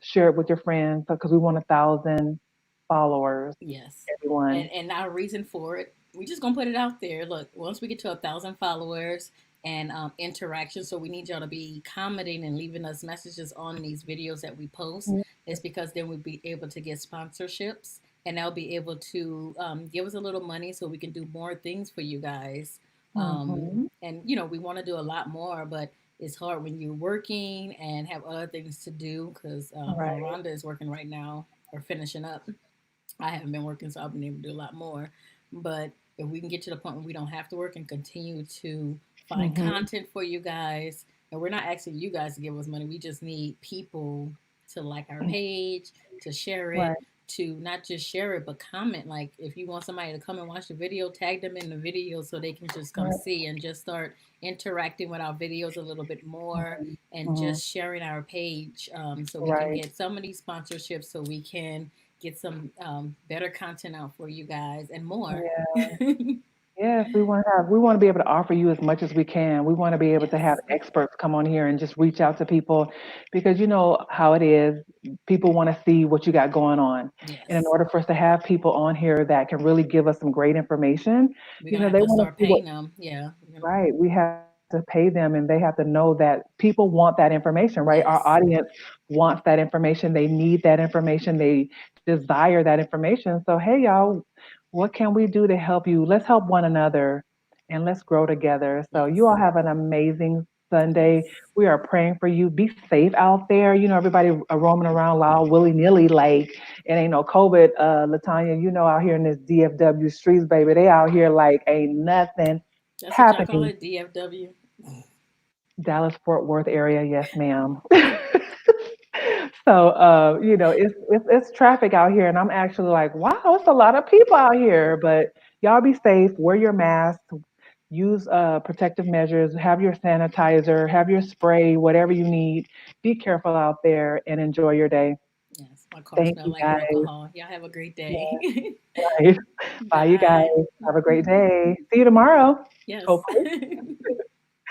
Share it with your friends because we want 1,000 followers. Yes. Everyone. And our reason for it, we just gonna put it out there. Look, once we get to 1,000 followers and interaction, so we need y'all to be commenting and leaving us messages on these videos that we post. It's because then we'll be able to get sponsorships and they'll be able to give us a little money so we can do more things for you guys. Mm-hmm. And we want to do a lot more, but it's hard when you're working and have other things to do because Right. Miranda is working right now or finishing up. I haven't been working, so I've been able to do a lot more. But if we can get to the point where we don't have to work and continue to find Mm-hmm. content for you guys, and we're not asking you guys to give us money, we just need people to like our page, to share it, Right. to not just share it, but comment. Like if you want somebody to come and watch the video, tag them in the video so they can just come Right. see and just start interacting with our videos a little bit more Mm-hmm. and Mm-hmm. just sharing our page so we can Right. get some of these sponsorships so we can get some better content out for you guys and more. Yeah. Yes, we want to be able to offer you as much as we can. We want to be able to have Yes. experts come on here and just reach out to people because you know how it is. People want to see what you got going on. And in Yes. order for us to have people on here that can really give us some great information, We're gonna have they to want to start see what paying them. Yeah. right. We have to pay them and they have to know that people want that information, right? Our Yes. audience wants that information. They need that information. They desire that information. So, hey, y'all, what can we do to help you? Let's help one another and let's grow together. So, you Yes. all have an amazing Sunday. Yes. We are praying for you. Be safe out there. Everybody roaming around loud, willy nilly, like it ain't no COVID. Latanya, out here in this DFW streets, baby, they out here like ain't nothing That's what y'all call happening. it, DFW. Dallas Fort Worth area, yes, ma'am. So, it's traffic out here, and I'm actually like, wow, it's a lot of people out here. But y'all be safe, wear your mask, use protective measures, have your sanitizer, have your spray, whatever you need. Be careful out there and enjoy your day. Yes. My car Thank smell you like guys. alcohol. Y'all have a great Yeah, day. right. Bye, you guys. Bye. Have a great day. See you tomorrow. Yes. Hopefully.